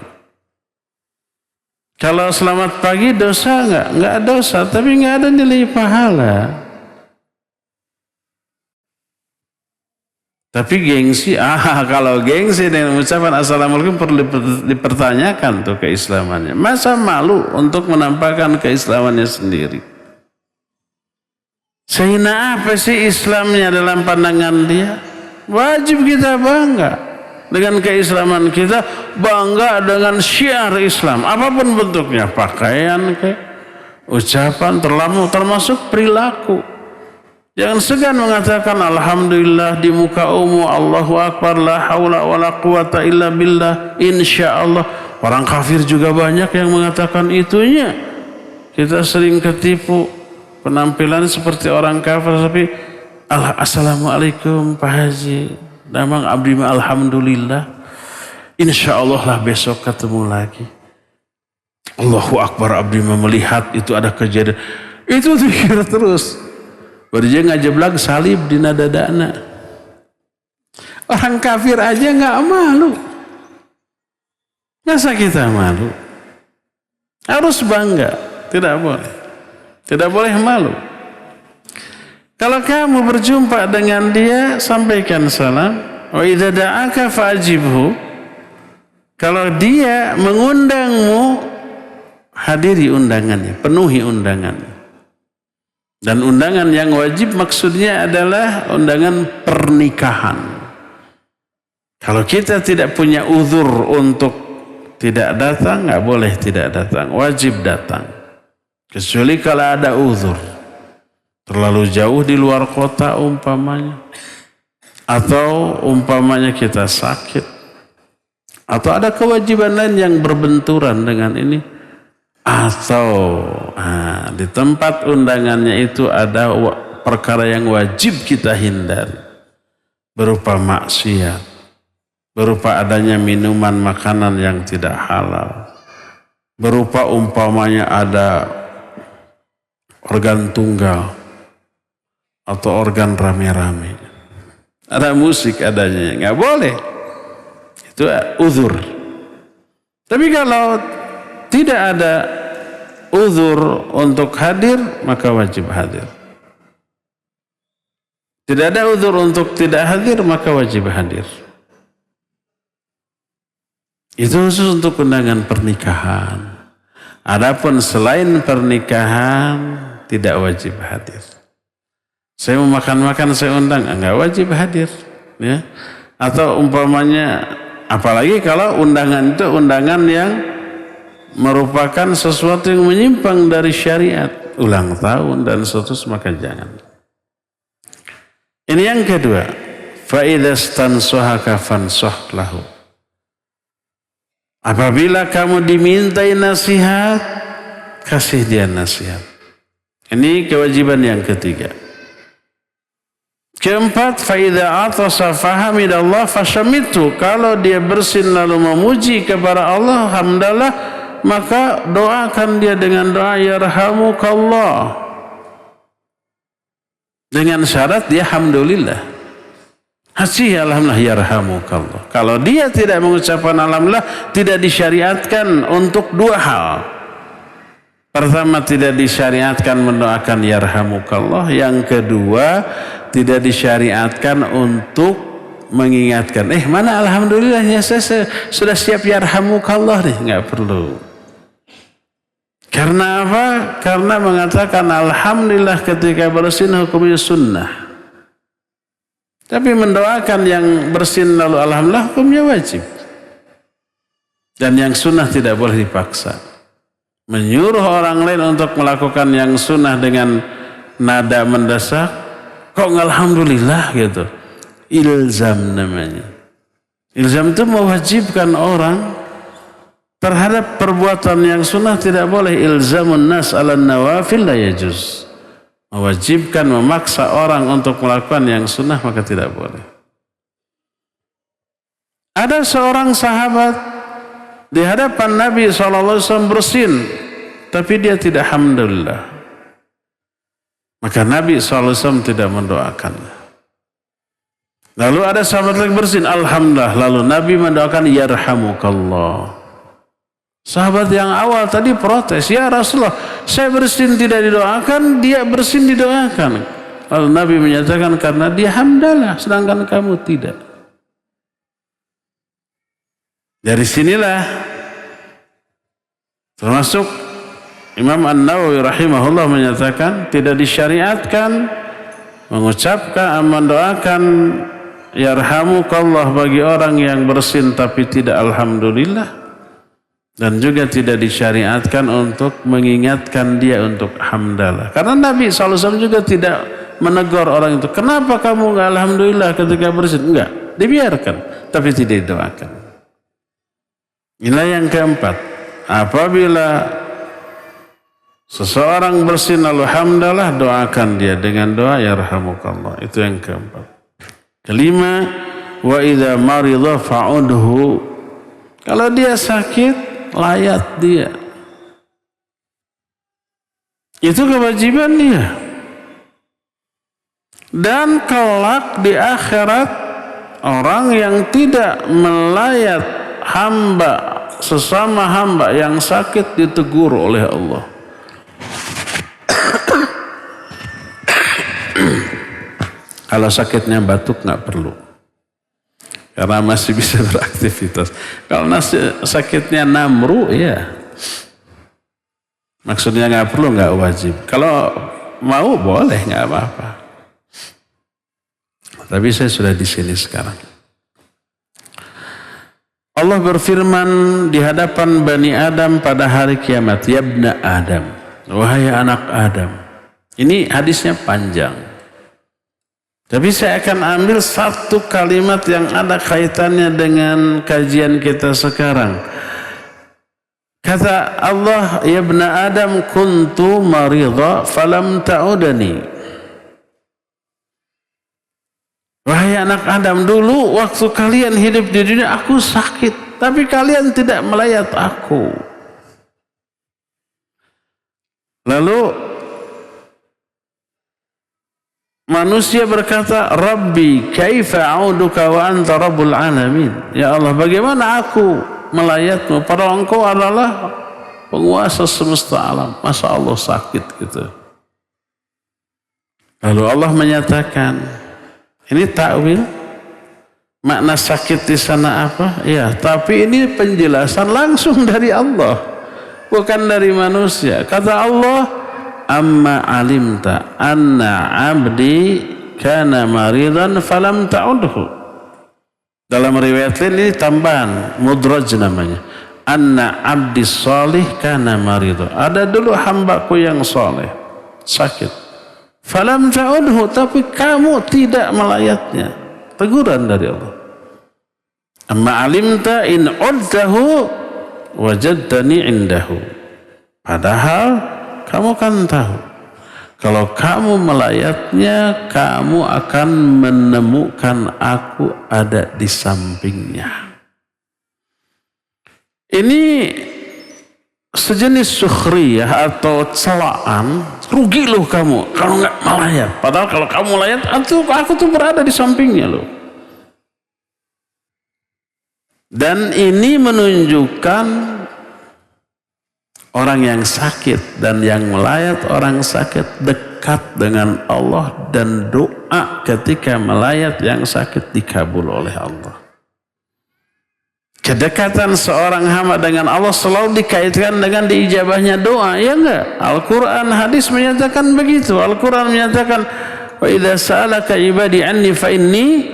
Kalau selamat pagi dosa enggak dosa, tapi enggak ada nilai pahala. Tapi gengsi, kalau gengsi dengan ucapan assalamualaikum perlu dipertanyakan tuh keislamannya. Masa malu untuk menampakkan keislamannya sendiri? Sehina apa sih Islamnya dalam pandangan dia? Wajib kita bangga dengan keislaman kita, bangga dengan syiar Islam, apapun bentuknya, pakaian, ucapan, termasuk perilaku. Jangan segan mengatakan alhamdulillah di muka umum, Allahu akbar, la haula wala quwata illa billah, insyaallah. Orang kafir juga banyak yang mengatakan itunya. Kita sering ketipu penampilan seperti orang kafir, tapi assalamualaikum Pak Haji, damang abdi ma alhamdulillah, insyaallah lah besok ketemu lagi. Allahu akbar, abdi ma melihat itu ada kejadian. Itu dikira terus. Berjaya ngajeblak salib di nadadana. Orang kafir aja nggak malu. Masa kita malu? Harus bangga. Tidak boleh. Tidak boleh malu. Kalau kamu berjumpa dengan dia, sampaikan salam. Wa idza da'aka fa'ajibhu. Kalau dia mengundangmu, hadiri undangannya, penuhi undangannya. Dan undangan yang wajib maksudnya adalah undangan pernikahan. Kalau kita tidak punya uzur untuk tidak datang, nggak boleh tidak datang, wajib datang. Kecuali kalau ada uzur, terlalu jauh di luar kota umpamanya, atau umpamanya kita sakit, atau ada kewajiban lain yang berbenturan dengan ini, atau di tempat undangannya itu ada perkara yang wajib kita hindari, berupa maksiat, berupa adanya minuman makanan yang tidak halal, berupa umpamanya ada organ tunggal atau organ rame-rame, ada musik adanya, nggak boleh. Itu uzur. Tapi kalau tidak ada uzur untuk hadir, maka wajib hadir. Tidak ada uzur untuk tidak hadir, maka wajib hadir. Itu khusus untuk undangan pernikahan. Adapun selain pernikahan, tidak wajib hadir. Saya mau makan-makan, saya undang, enggak wajib hadir. Ya. Atau umpamanya, apalagi kalau undangan itu undangan yang merupakan sesuatu yang menyimpang dari syariat, ulang tahun dan seterusnya, maka jangan. Ini yang kedua, fa idza stansahaka fansah lahu. Apabila kamu dimintai nasihat, kasih dia nasihat. Ini kewajiban yang ketiga. Keempat, fa idza atasa fahamidallah fasyamitu. Kalau dia bersin lalu memuji kepada Allah, hamdalah, maka doakan dia dengan doa yarhamukallah. Dengan syarat dia alhamdulillah. Hasih alhamdulillah yarhamukallah. Kalau dia tidak mengucapkan alhamdulillah, tidak disyariatkan untuk dua hal. Pertama, tidak disyariatkan mendoakan yarhamukallah. Yang kedua, tidak disyariatkan untuk mengingatkan, mana alhamdulillahnya, saya sudah siap yarhamukallah nih, nggak perlu. Karena apa? Karena mengatakan alhamdulillah ketika bersin hukumnya sunnah. Tapi mendoakan yang bersin lalu alhamdulillah hukumnya wajib. Dan yang sunnah tidak boleh dipaksa. Menyuruh orang lain untuk melakukan yang sunnah dengan nada mendesak, kok nggak alhamdulillah gitu. Ilzam namanya. Ilzam itu mewajibkan orang terhadap perbuatan yang sunnah, tidak boleh. Ilzamun nas ala nawafil la yajuz. Mewajibkan, memaksa orang untuk melakukan yang sunnah, maka tidak boleh. Ada seorang sahabat di hadapan Nabi SAW bersin, tapi dia tidak alhamdulillah. Maka Nabi SAW tidak mendoakannya. Lalu ada sahabat lagi bersin, alhamdulillah. Lalu Nabi mendoakan yarhamukallah. Sahabat yang awal tadi protes, ya Rasulullah, saya bersin tidak didoakan, dia bersin didoakan. Lalu Nabi menyatakan karena dia hamdalah, sedangkan kamu tidak. Dari sinilah termasuk Imam An-Nawawi rahimahullah menyatakan tidak disyariatkan mengucapkan, mendoakan yarhamukallah bagi orang yang bersin tapi tidak alhamdulillah. Dan juga tidak disyariatkan untuk mengingatkan dia untuk hamdalah. Karena Nabi SAW juga tidak menegur orang itu. Kenapa kamu nggak alhamdulillah ketika bersin? Enggak, dibiarkan. Tapi tidak didoakan. Inilah yang keempat. Apabila seseorang bersin lalu hamdalah, doakan dia dengan doa yarhamukallah. Itu yang keempat. Kelima, wa idza maridha fa'udhu. Kalau dia sakit, layat dia. Itu kewajiban dia. Dan kelak di akhirat, orang yang tidak melayat hamba, sesama hamba yang sakit, ditegur oleh Allah. Kalau sakitnya batuk nggak perlu. Karena masih bisa beraktivitas. Kalau sakitnya namru, ya Maksudnya nggak perlu, nggak wajib. Kalau mau boleh, nggak apa-apa. Tapi saya sudah di sini sekarang. Allah berfirman di hadapan Bani Adam pada hari kiamat, ya ibna Adam, wahai anak Adam. Ini hadisnya panjang. Tapi saya akan ambil satu kalimat yang ada kaitannya dengan kajian kita sekarang. Kata Allah, ya ibna Adam, kuntu maridha falam ta'udani. Wahai anak Adam, dulu waktu kalian hidup di dunia aku sakit, tapi kalian tidak melayat aku. Lalu manusia berkata, Rabbi kaifa a'uduka wa anta rabbul alamin. Ya Allah, bagaimana aku melayatmu padahal engkau adalah penguasa semesta alam. Masa Allah sakit gitu. Lalu Allah menyatakan, ini takwil, makna sakit di sana apa? Ya, tapi ini penjelasan langsung dari Allah, bukan dari manusia. Kata Allah, amma alimta anna abdi kana maridan falam ta'udhu. Dalam riwayat lain ini tambahan, mudraj namanya. Anna abdi salih kana maridan. Ada dulu hambaku yang saleh, sakit. Falam ta'udhu, tapi kamu tidak melayatnya. Teguran dari Allah. Amma alimta in uddahu wajadtani indahu. Padahal kamu kan tahu, kalau kamu melayatnya, kamu akan menemukan aku ada di sampingnya. Ini sejenis sukhriyah atau celaan. Rugi loh kamu kalau nggak melayat. Padahal kalau kamu melayat, aku tuh berada di sampingnya loh. Dan ini menunjukkan orang yang sakit dan yang melayat orang sakit dekat dengan Allah, dan doa ketika melayat yang sakit dikabul oleh Allah. Kedekatan seorang hamba dengan Allah selalu dikaitkan dengan diijabahnya doa, ya enggak? Al-Quran, hadis menyatakan begitu. Al-Quran menyatakan, wa idza sa'alaka ibadi anni fa inni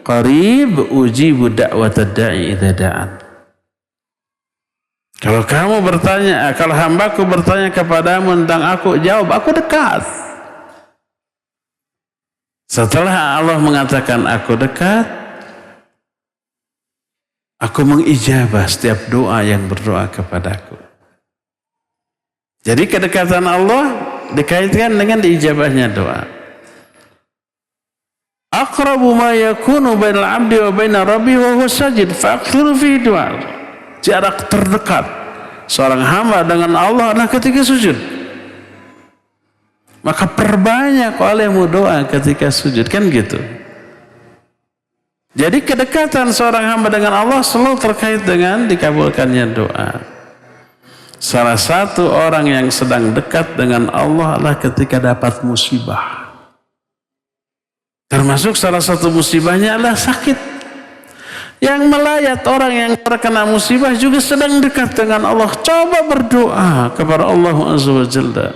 qarib ujibu da'watad da'i idza da'an. Kalau kamu bertanya, kalau hambaku bertanya kepadamu tentang aku, jawab, aku dekat. Setelah Allah mengatakan aku dekat, aku mengijabah setiap doa yang berdoa kepadaku. Jadi kedekatan Allah dikaitkan dengan diijabahnya doa. Aqrabu ma yakunu bainal 'abdi wa bainar rabbi wa huwa sajid fa'akthiru fi du'a. Jarak terdekat seorang hamba dengan Allah adalah ketika sujud. Maka perbanyak olehmu doa ketika sujud, kan gitu. Jadi kedekatan seorang hamba dengan Allah selalu terkait dengan dikabulkannya doa. Salah satu orang yang sedang dekat dengan Allah adalah ketika dapat musibah. Termasuk salah satu musibahnya adalah sakit. Yang melayat orang yang terkena musibah juga sedang dekat dengan Allah. Coba berdoa kepada Allah Azza wa Jalla.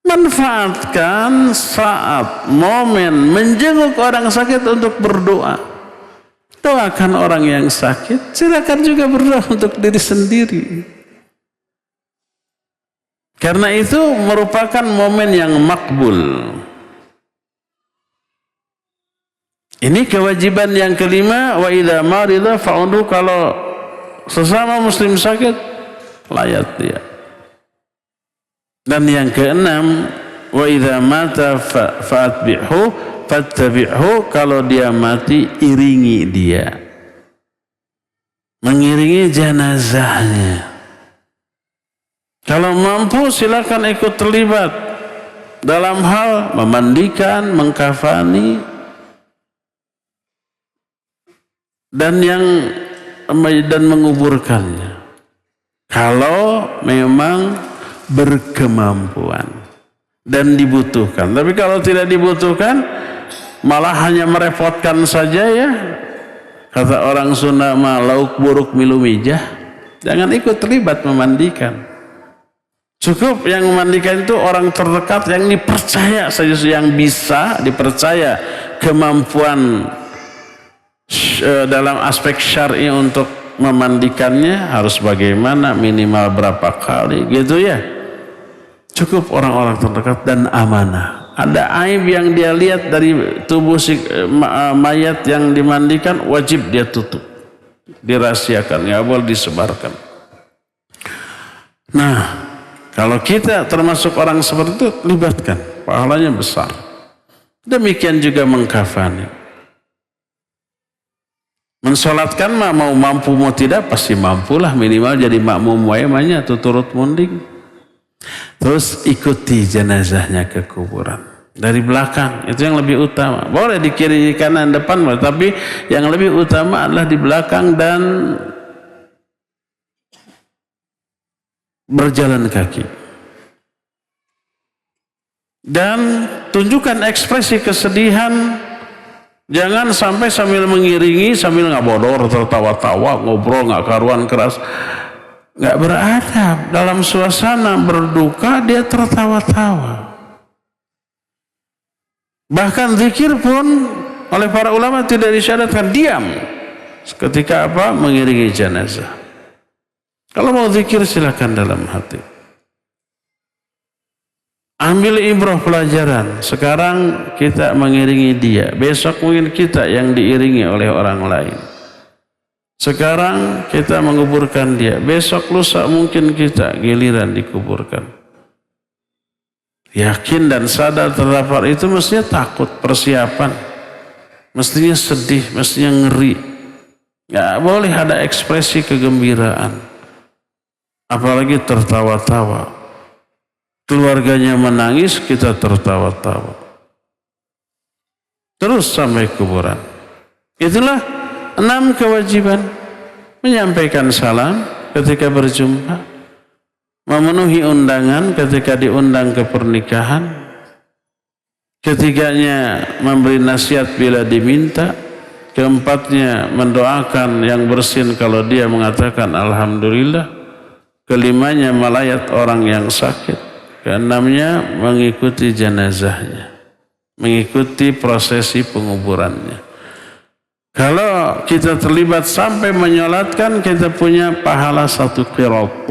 Manfaatkan saat momen menjenguk orang sakit untuk berdoa. Doakan orang yang sakit, silakan juga berdoa untuk diri sendiri. Karena itu merupakan momen yang makbul. Ini kewajiban yang kelima, wa idza marida fa'udu, kalau sesama muslim sakit, layat dia. Dan yang keenam, wa idza mata fattabi'hu, kalau dia mati iringi dia. Mengiringi jenazahnya. Kalau mampu silakan ikut terlibat dalam hal memandikan, mengkafani, dan menguburkannya. Kalau memang berkemampuan dan dibutuhkan. Tapi kalau tidak dibutuhkan, malah hanya merepotkan saja, ya. Kata orang Sunda mah lauk buruk milu mijah. Jangan ikut terlibat memandikan. Cukup yang memandikan itu orang terdekat yang dipercaya saja, yang bisa dipercaya kemampuan dalam aspek syar'i untuk memandikannya harus bagaimana, minimal berapa kali gitu ya. Cukup orang-orang terdekat dan amanah. Ada aib yang dia lihat dari tubuh mayat yang dimandikan, wajib dia tutup, dirahasiakan, nggak boleh disebarkan. Nah, kalau kita termasuk orang seperti itu, libatkan, pahalanya besar. Demikian juga mengkafani. Mensolatkan mah mau mampu mau tidak pasti mampulah, minimal jadi makmum wae atau turut munding. Terus ikuti jenazahnya ke kuburan dari belakang, itu yang lebih utama. Boleh di kiri kanan depan, tapi yang lebih utama adalah di belakang dan berjalan kaki. Dan tunjukkan ekspresi kesedihan. Jangan sampai sambil mengiringi, sambil nggak bodor, tertawa-tawa, ngobrol nggak karuan keras, nggak beradab. Dalam suasana berduka dia tertawa-tawa. Bahkan zikir pun oleh para ulama tidak disyaratkan, diam ketika apa? Mengiringi jenazah. Kalau mau zikir silakan dalam hati. Ambil ibrah pelajaran. Sekarang kita mengiringi dia, besok mungkin kita yang diiringi oleh orang lain. Sekarang kita menguburkan dia, besok lusa mungkin kita giliran dikuburkan. Yakin dan sadar terdapat itu mestinya takut, persiapan, mestinya sedih, mestinya ngeri. Gak boleh ada ekspresi kegembiraan, apalagi tertawa-tawa. Keluarganya menangis, kita tertawa-tawa. Terus sampai kuburan. Itulah 6 kewajiban. Menyampaikan salam ketika berjumpa, memenuhi undangan ketika diundang ke pernikahan, ketiganya memberi nasihat bila diminta, keempatnya mendoakan yang bersin kalau dia mengatakan alhamdulillah, kelimanya melayat orang yang sakit, keenamnya mengikuti jenazahnya, mengikuti prosesi penguburannya. Kalau kita terlibat sampai menyolatkan, kita punya pahala 1 qirat.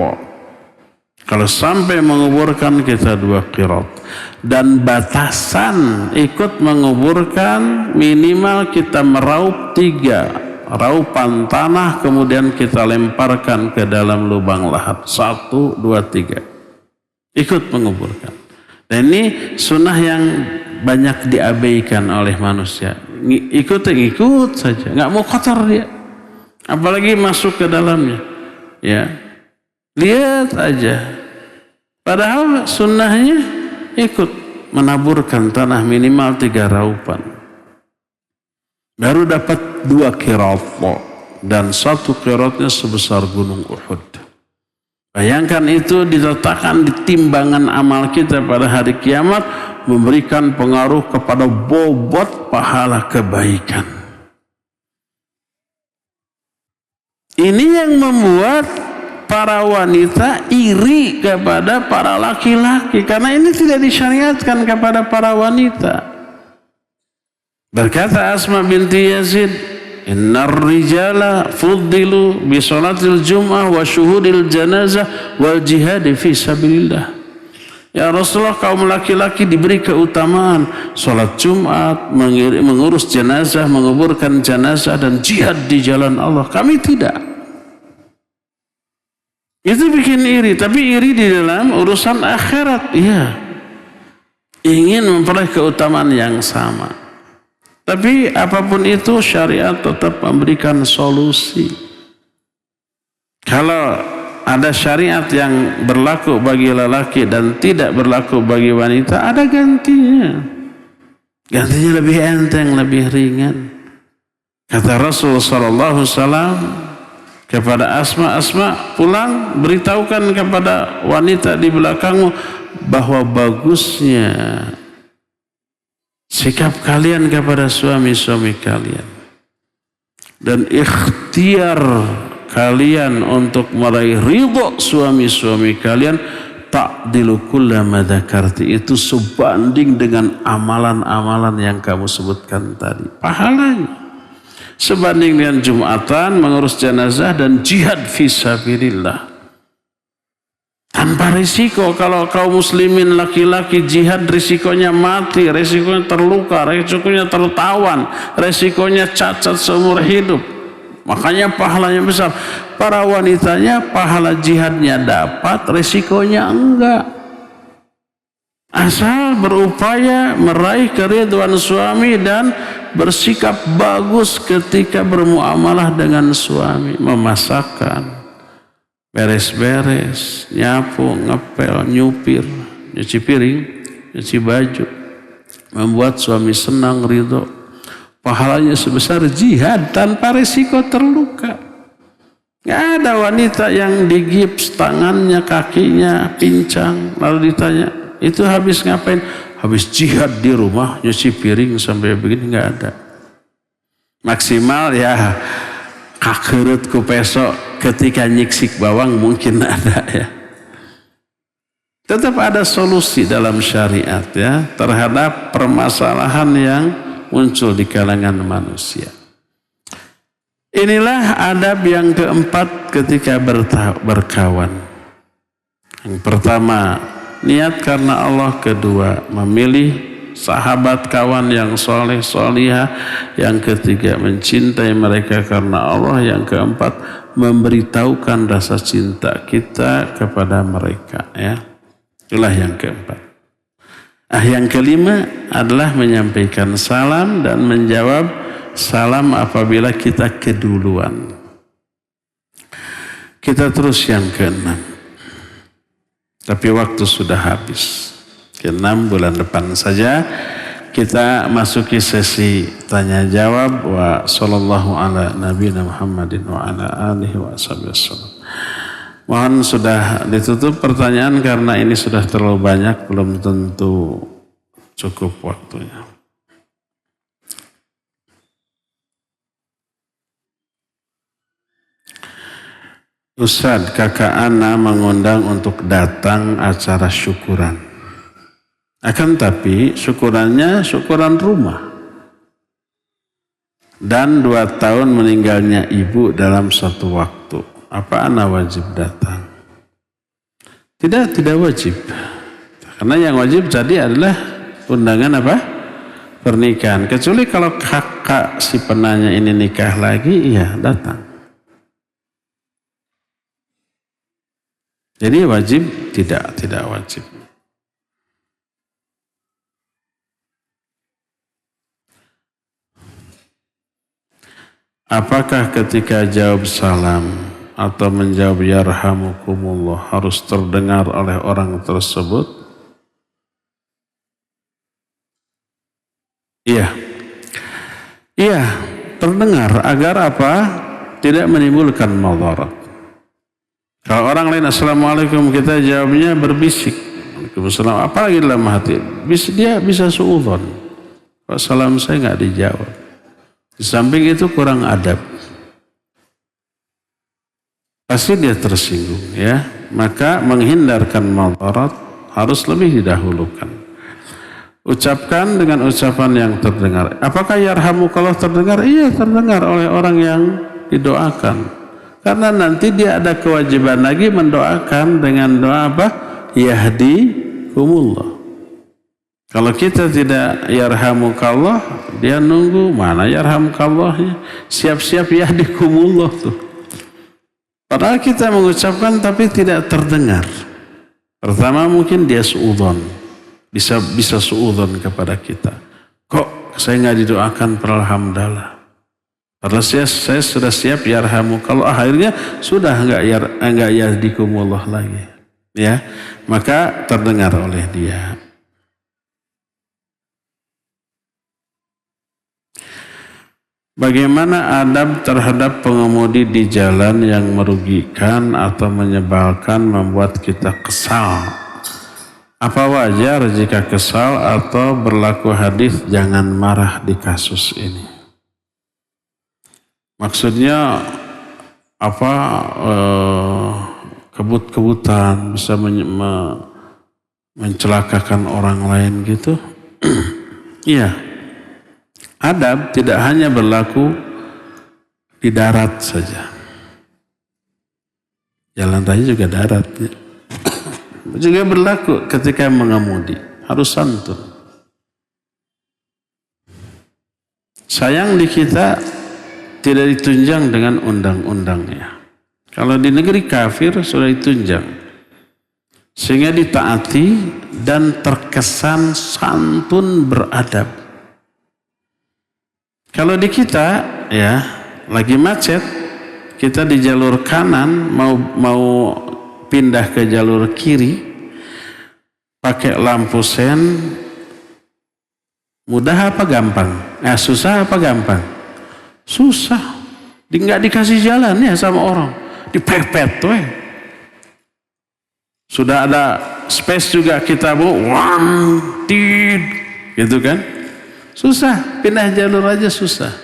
Kalau sampai menguburkan, kita 2 qirat. Dan batasan ikut menguburkan minimal kita meraup 3 raupan tanah, kemudian kita lemparkan ke dalam lubang lahat. 1, 2, 3. Ikut menguburkan. Dan ini sunnah yang banyak diabaikan oleh manusia. Ikut saja, nggak mau kotor dia, apalagi masuk ke dalamnya. Ya, lihat aja. Padahal sunnahnya ikut menaburkan tanah minimal 3 raupan. Baru dapat 2 qirat, dan 1 qiratnya sebesar gunung Uhud. Bayangkan itu diletakkan di timbangan amal kita pada hari kiamat, memberikan pengaruh kepada bobot pahala kebaikan. Ini yang membuat para wanita iri kepada para laki-laki, karena ini tidak disyariatkan kepada para wanita. Berkata Asma binti Yazid, innar rijala fuddilu bi salatil jum'ah wa syuhudil janazah wal jihad fi sabilillah. Ya Rasulullah, kaum laki-laki diberi keutamaan salat Jumat, mengurus jenazah, menguburkan jenazah, dan jihad di jalan Allah. Kami tidak. Itu bikin iri, tapi iri di dalam urusan akhirat. Iya, ingin memperoleh keutamaan yang sama. Tapi apapun itu syariat tetap memberikan solusi. Kalau ada syariat yang berlaku bagi lelaki dan tidak berlaku bagi wanita, ada gantinya. Gantinya lebih enteng, lebih ringan. Kata Rasul sallallahu alaihi wasallam kepada Asma, pulang beritahukan kepada wanita di belakangmu bahwa bagusnya sikap kalian kepada suami-suami kalian dan ikhtiar kalian untuk meraih ridho suami-suami kalian ta'dilu kulla ma dzakarti, itu sebanding dengan amalan-amalan yang kamu sebutkan tadi. Pahalanya sebanding dengan Jumatan, mengurus jenazah dan jihad fisabilillah. Tanpa risiko. Kalau kaum muslimin laki-laki jihad risikonya mati, risikonya terluka, risikonya tertawan, risikonya cacat seumur hidup. Makanya pahalanya besar. Para wanitanya pahala jihadnya dapat, risikonya enggak. Asal berupaya meraih keridhaan suami dan bersikap bagus ketika bermuamalah dengan suami. Memasakkan, beres-beres, nyapu, ngepel, nyupir, nyuci piring, nyuci baju, membuat suami senang, ridho. Pahalanya sebesar jihad tanpa risiko terluka. Gak ada wanita yang digips tangannya, kakinya pincang, lalu ditanya, itu habis ngapain? Habis jihad di rumah, nyuci piring sampai begini. Gak ada. Maksimal ya kakerut ku peso ketika nyiksik bawang mungkin ada ya. Tetap ada solusi dalam syariat ya terhadap permasalahan yang muncul di kalangan manusia. Inilah adab yang keempat ketika berkawan. Yang pertama, niat karena Allah. Kedua, memilih sahabat kawan yang soleh solihah. Yang ketiga, mencintai mereka karena Allah. Yang keempat, memberitahukan rasa cinta kita kepada mereka. Ya, itulah yang keempat. Yang kelima adalah menyampaikan salam dan menjawab salam apabila kita keduluan. Kita terus yang keenam. Tapi waktu sudah habis. Keenam bulan depan saja kita masuki sesi tanya jawab. Wa sallallahu ala nabiyina Muhammadin wa ala alihi wa sallam. Mohon sudah ditutup pertanyaan karena ini sudah terlalu banyak, belum tentu cukup waktunya. Ustadz, kakak Ana mengundang untuk datang acara syukuran. Akan tapi syukurannya syukuran rumah. Dan 2 tahun meninggalnya ibu dalam satu waktu. Apa Ana wajib datang? Tidak wajib. Karena yang wajib tadi adalah undangan apa? Pernikahan. Kecuali kalau kakak si penanya ini nikah lagi, iya datang. Jadi wajib? Tidak wajib. Apakah ketika jawab salam atau menjawab yarhamukumullah harus terdengar oleh orang tersebut? Iya, terdengar agar apa? Tidak menimbulkan madarat. Kalau orang lain assalamualaikum, kita jawabnya berbisik. Waalaikumsalam. Apalagi dalam hati, dia bisa suudzon. Kalau salam saya nggak dijawab. Di samping itu kurang adab. Pasti dia tersinggung ya. Maka menghindarkan madarat harus lebih didahulukan. Ucapkan dengan ucapan yang terdengar. Apakah yarhamukallah terdengar? Iya, terdengar oleh orang yang didoakan. Karena nanti dia ada kewajiban lagi mendoakan dengan doa apa? Yahdikumullah. Kalau kita tidak yarhamukallah, dia nunggu mana yarhamukallahnya. Siap-siap yahdikumullah tuh. Padahal kita mengucapkan tapi tidak terdengar. Pertama mungkin dia suudzon, bisa suudzon kepada kita. Kok saya nggak didoakan alhamdulillah. Padahal saya sudah siap yarhamukallah. Akhirnya sudah nggak yahdikumullah lagi. Ya, maka terdengar oleh dia. Bagaimana adab terhadap pengemudi di jalan yang merugikan atau menyebalkan membuat kita kesal? Apa wajar jika kesal atau berlaku hadis jangan marah di kasus ini? Maksudnya apa? kebut-kebutan, bisa mencelakakan orang lain gitu. Iya, adab tidak hanya berlaku di darat saja. Jalan raya juga darat ya. Juga berlaku ketika mengemudi, harus santun. Sayang di kita tidak ditunjang dengan undang-undangnya. Kalau di negeri kafir sudah ditunjang. Sehingga ditaati dan terkesan santun beradab. Kalau di kita ya lagi macet, kita di jalur kanan mau pindah ke jalur kiri, pakai lampu sen, mudah apa gampang? Susah apa gampang? Susah. Nggak dikasih jalan ya sama orang, dipepet tuh. Sudah ada space juga kita mau gitu kan? Susah, pindah jalur aja susah.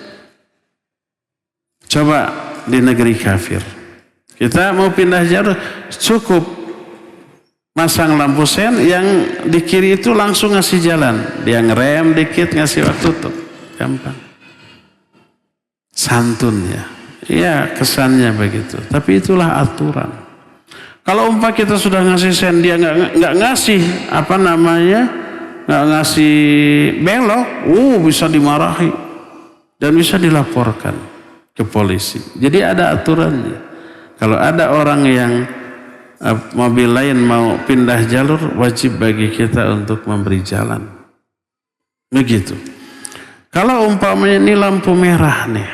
Coba di negeri kafir, kita mau pindah jalur cukup masang lampu sen, yang di kiri itu langsung ngasih jalan, dia ngerem dikit ngasih waktu tuh, gampang. Santun ya, iya kesannya begitu, tapi itulah aturan. Kalau umpah kita sudah ngasih sen, dia nggak ngasih nggak ngasih belok, bisa dimarahi dan bisa dilaporkan ke polisi. Jadi ada aturannya. Kalau ada orang yang mobil lain mau pindah jalur, wajib bagi kita untuk memberi jalan. Begitu. Kalau umpamanya ini lampu merah nih,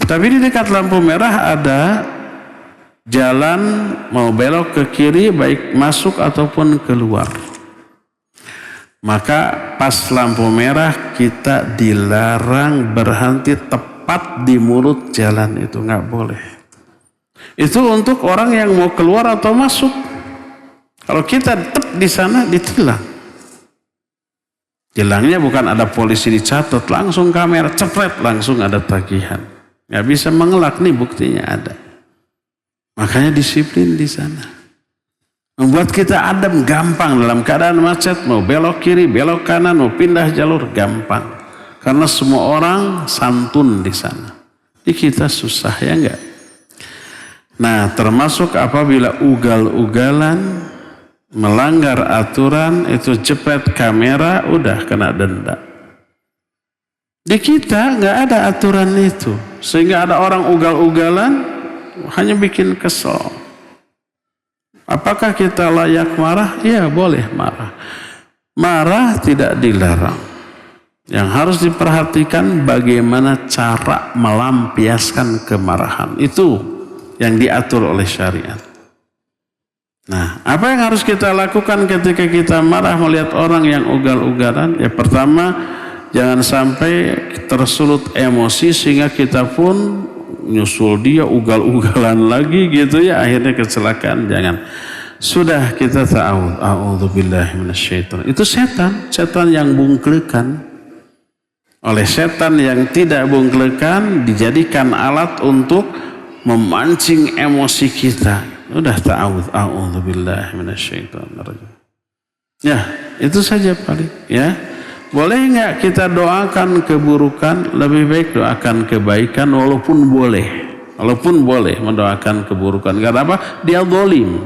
tapi di dekat lampu merah ada jalan mau belok ke kiri, baik masuk ataupun keluar. Maka pas lampu merah kita dilarang berhenti tepat di mulut jalan itu, nggak boleh. Itu untuk orang yang mau keluar atau masuk. Kalau kita tetap di sana ditilang. Tilangnya bukan ada polisi dicatat, langsung kamera cepret, langsung ada tagihan. Nggak bisa mengelak, nih buktinya ada. Makanya disiplin di sana. Membuat kita adem, gampang dalam keadaan macet, mau belok kiri, belok kanan, mau pindah jalur, gampang. Karena semua orang santun di sana. Di kita susah ya enggak? Nah, termasuk apabila ugal-ugalan, melanggar aturan, itu jepret kamera, udah kena denda. Di kita nggak ada aturan itu. Sehingga ada orang ugal-ugalan, hanya bikin kesel. Apakah kita layak marah? Ya boleh marah. Marah tidak dilarang. Yang harus diperhatikan bagaimana cara melampiaskan kemarahan. Itu yang diatur oleh syariat. Nah, apa yang harus kita lakukan ketika kita marah melihat orang yang ugal-ugalan? Ya pertama, jangan sampai tersulut emosi sehingga kita pun nyusul dia ugal-ugalan lagi gitu ya, akhirnya kecelakaan. Jangan. Sudah kita ta'awud, a'udzubillahi minasyaitonir. Itu setan yang bungklekan. Oleh setan yang tidak bungklekan dijadikan alat untuk memancing emosi kita. Udah ta'awud, a'udzubillahi minasyaitonir. Ya, itu saja paling ya. Boleh nggak kita doakan keburukan? Lebih baik doakan kebaikan, walaupun boleh mendoakan keburukan. Karena apa? Dia zalim.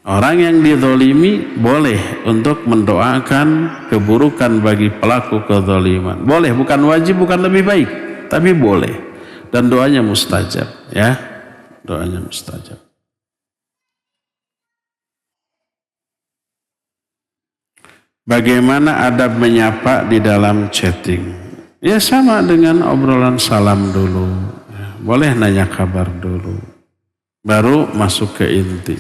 Orang yang dizalimi boleh untuk mendoakan keburukan bagi pelaku kezaliman. Boleh, bukan wajib, bukan lebih baik, tapi boleh. Dan doanya mustajab, ya. Doanya mustajab. Bagaimana adab menyapa di dalam chatting? Ya sama dengan obrolan salam dulu. Boleh nanya kabar dulu. Baru masuk ke inti.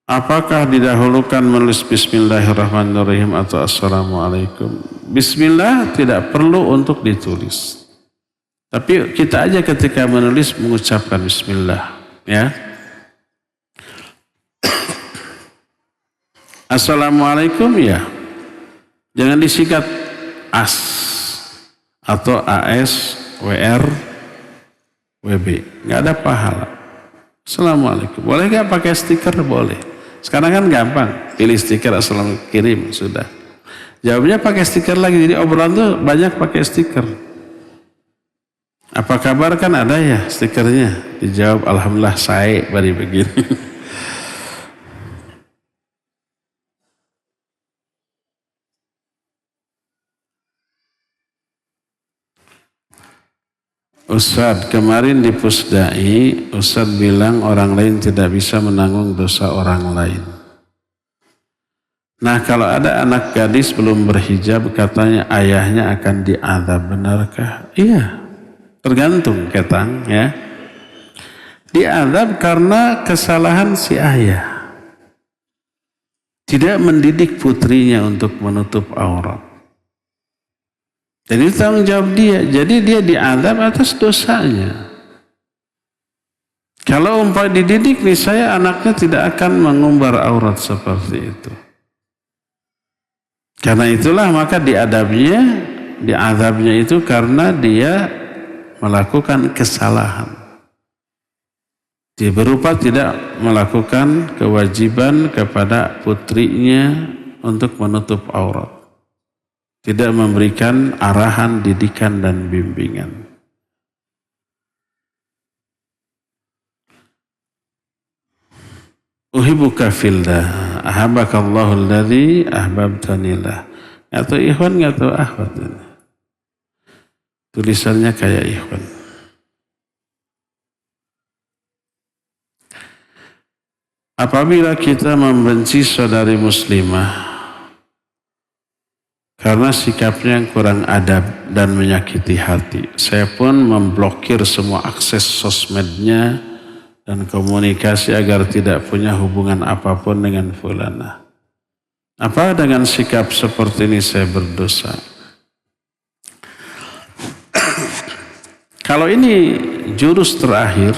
Apakah didahulukan menulis Bismillahirrahmanirrahim atau Assalamualaikum? Bismillah tidak perlu untuk ditulis. Tapi kita aja ketika menulis mengucapkan Bismillah. Ya. Assalamualaikum ya. Jangan disingkat AS atau AS, WR, WB, nggak ada pahala. Assalamualaikum. Boleh nggak pakai stiker? Boleh. Sekarang kan gampang, pilih stiker, assalamualaikum, kirim, sudah. Jawabnya pakai stiker lagi. Jadi obrolan tuh banyak pakai stiker. Apa kabar, kan ada ya stikernya. Dijawab alhamdulillah saya bari begini. Ustadz, kemarin di Pusdai, Ustadz bilang orang lain tidak bisa menanggung dosa orang lain. Nah, kalau ada anak gadis belum berhijab, katanya ayahnya akan diazab, benarkah? Iya, tergantung ketang ya. Diazab karena kesalahan si ayah. Tidak mendidik putrinya untuk menutup aurat. Dan itu tanggung jawab dia. Jadi dia diazab atas dosanya. Kalau umpama dididik, niscaya anaknya tidak akan mengumbar aurat seperti itu. Karena itulah maka diazabnya itu karena dia melakukan kesalahan. Dia berupa tidak melakukan kewajiban kepada putrinya untuk menutup aurat. Tidak memberikan arahan, didikan, dan bimbingan. Uhibbuka fillah, ahabbakallahu alladzi ahbabtanillah. Atau ikhwan, atau akhwat. Tulisannya kayak ikhwan. Apabila kita membenci saudari muslimah karena sikapnya yang kurang adab dan menyakiti hati, saya pun memblokir semua akses sosmednya dan komunikasi agar tidak punya hubungan apapun dengan fulanah. Apa dengan sikap seperti ini saya berdosa? Kalau ini jurus terakhir,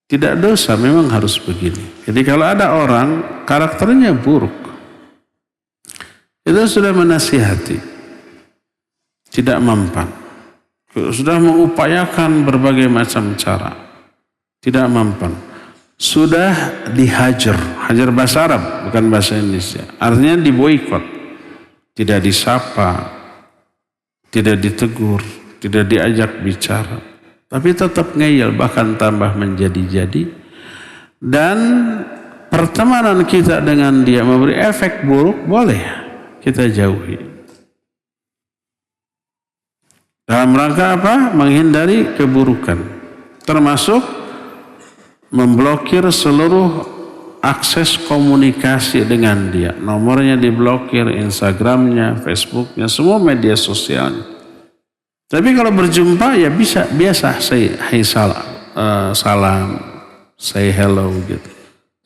tidak dosa, memang harus begini. Jadi kalau ada orang karakternya buruk, itu sudah menasihati, tidak mempan, sudah mengupayakan berbagai macam cara, tidak mempan, sudah dihajar, hajar bahasa Arab bukan bahasa Indonesia, artinya diboikot, tidak disapa, tidak ditegur, tidak diajak bicara, tapi tetap ngeyel, bahkan tambah menjadi-jadi, dan pertemanan kita dengan dia memberi efek buruk, boleh kita jauhi. Dalam rangka apa? Menghindari keburukan. Termasuk memblokir seluruh akses komunikasi dengan dia. Nomornya diblokir, Instagramnya, Facebooknya, semua media sosialnya. Tapi kalau berjumpa ya bisa biasa say hey, salam, say hello gitu.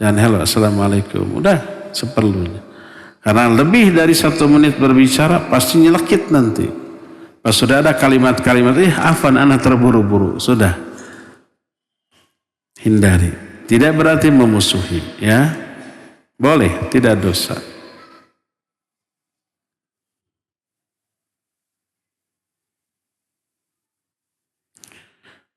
Dan hello, assalamualaikum. Udah seperlunya. Karena lebih dari 1 menit berbicara pasti nyelekit nanti. Pas sudah ada kalimat-kalimat, afan anak terburu-buru, sudah hindari. Tidak berarti memusuhi, ya. Boleh, tidak dosa.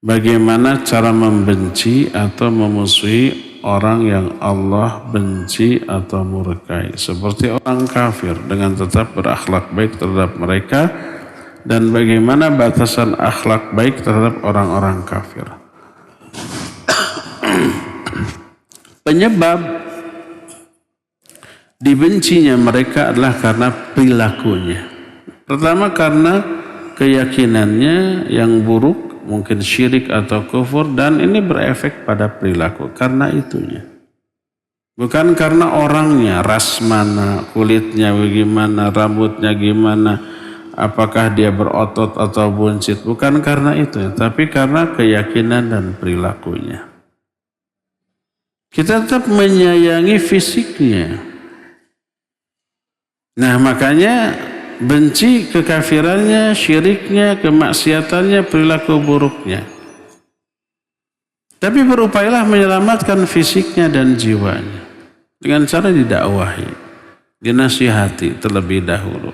Bagaimana cara membenci atau memusuhi orang yang Allah benci atau murkai, seperti orang kafir, dengan tetap berakhlak baik terhadap mereka, dan bagaimana batasan akhlak baik terhadap orang-orang kafir. Penyebab dibencinya mereka adalah karena perilakunya. Pertama karena keyakinannya yang buruk, mungkin syirik atau kufur, dan ini berefek pada perilaku karena itunya. Bukan karena orangnya, ras mana, kulitnya bagaimana, rambutnya gimana, apakah dia berotot atau buncit, bukan karena itu, tapi karena keyakinan dan perilakunya. Kita tetap menyayangi fisiknya. Nah, makanya benci kekafirannya, syiriknya, kemaksiatannya, perilaku buruknya. Tapi berupayalah menyelamatkan fisiknya dan jiwanya dengan cara didakwahi, dinasihati terlebih dahulu.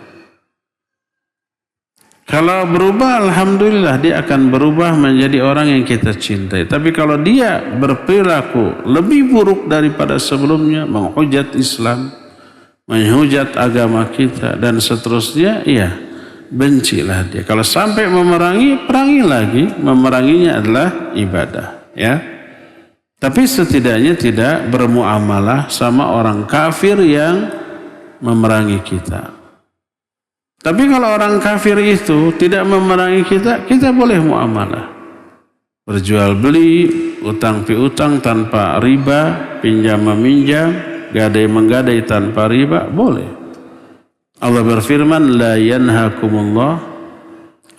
Kalau berubah, alhamdulillah dia akan berubah menjadi orang yang kita cintai. Tapi kalau dia berperilaku lebih buruk daripada sebelumnya, menghujat Islam, menghujat agama kita dan seterusnya, iya, bencilah dia. Kalau sampai memerangi, perangi lagi. Memeranginya adalah ibadah, ya. Tapi setidaknya tidak bermuamalah sama orang kafir yang memerangi kita. Tapi kalau orang kafir itu tidak memerangi kita, kita boleh muamalah. Berjual beli, utang piutang tanpa riba, pinjam meminjam, gadai menggadai tanpa riba, boleh. Allah berfirman, la yanhakumullah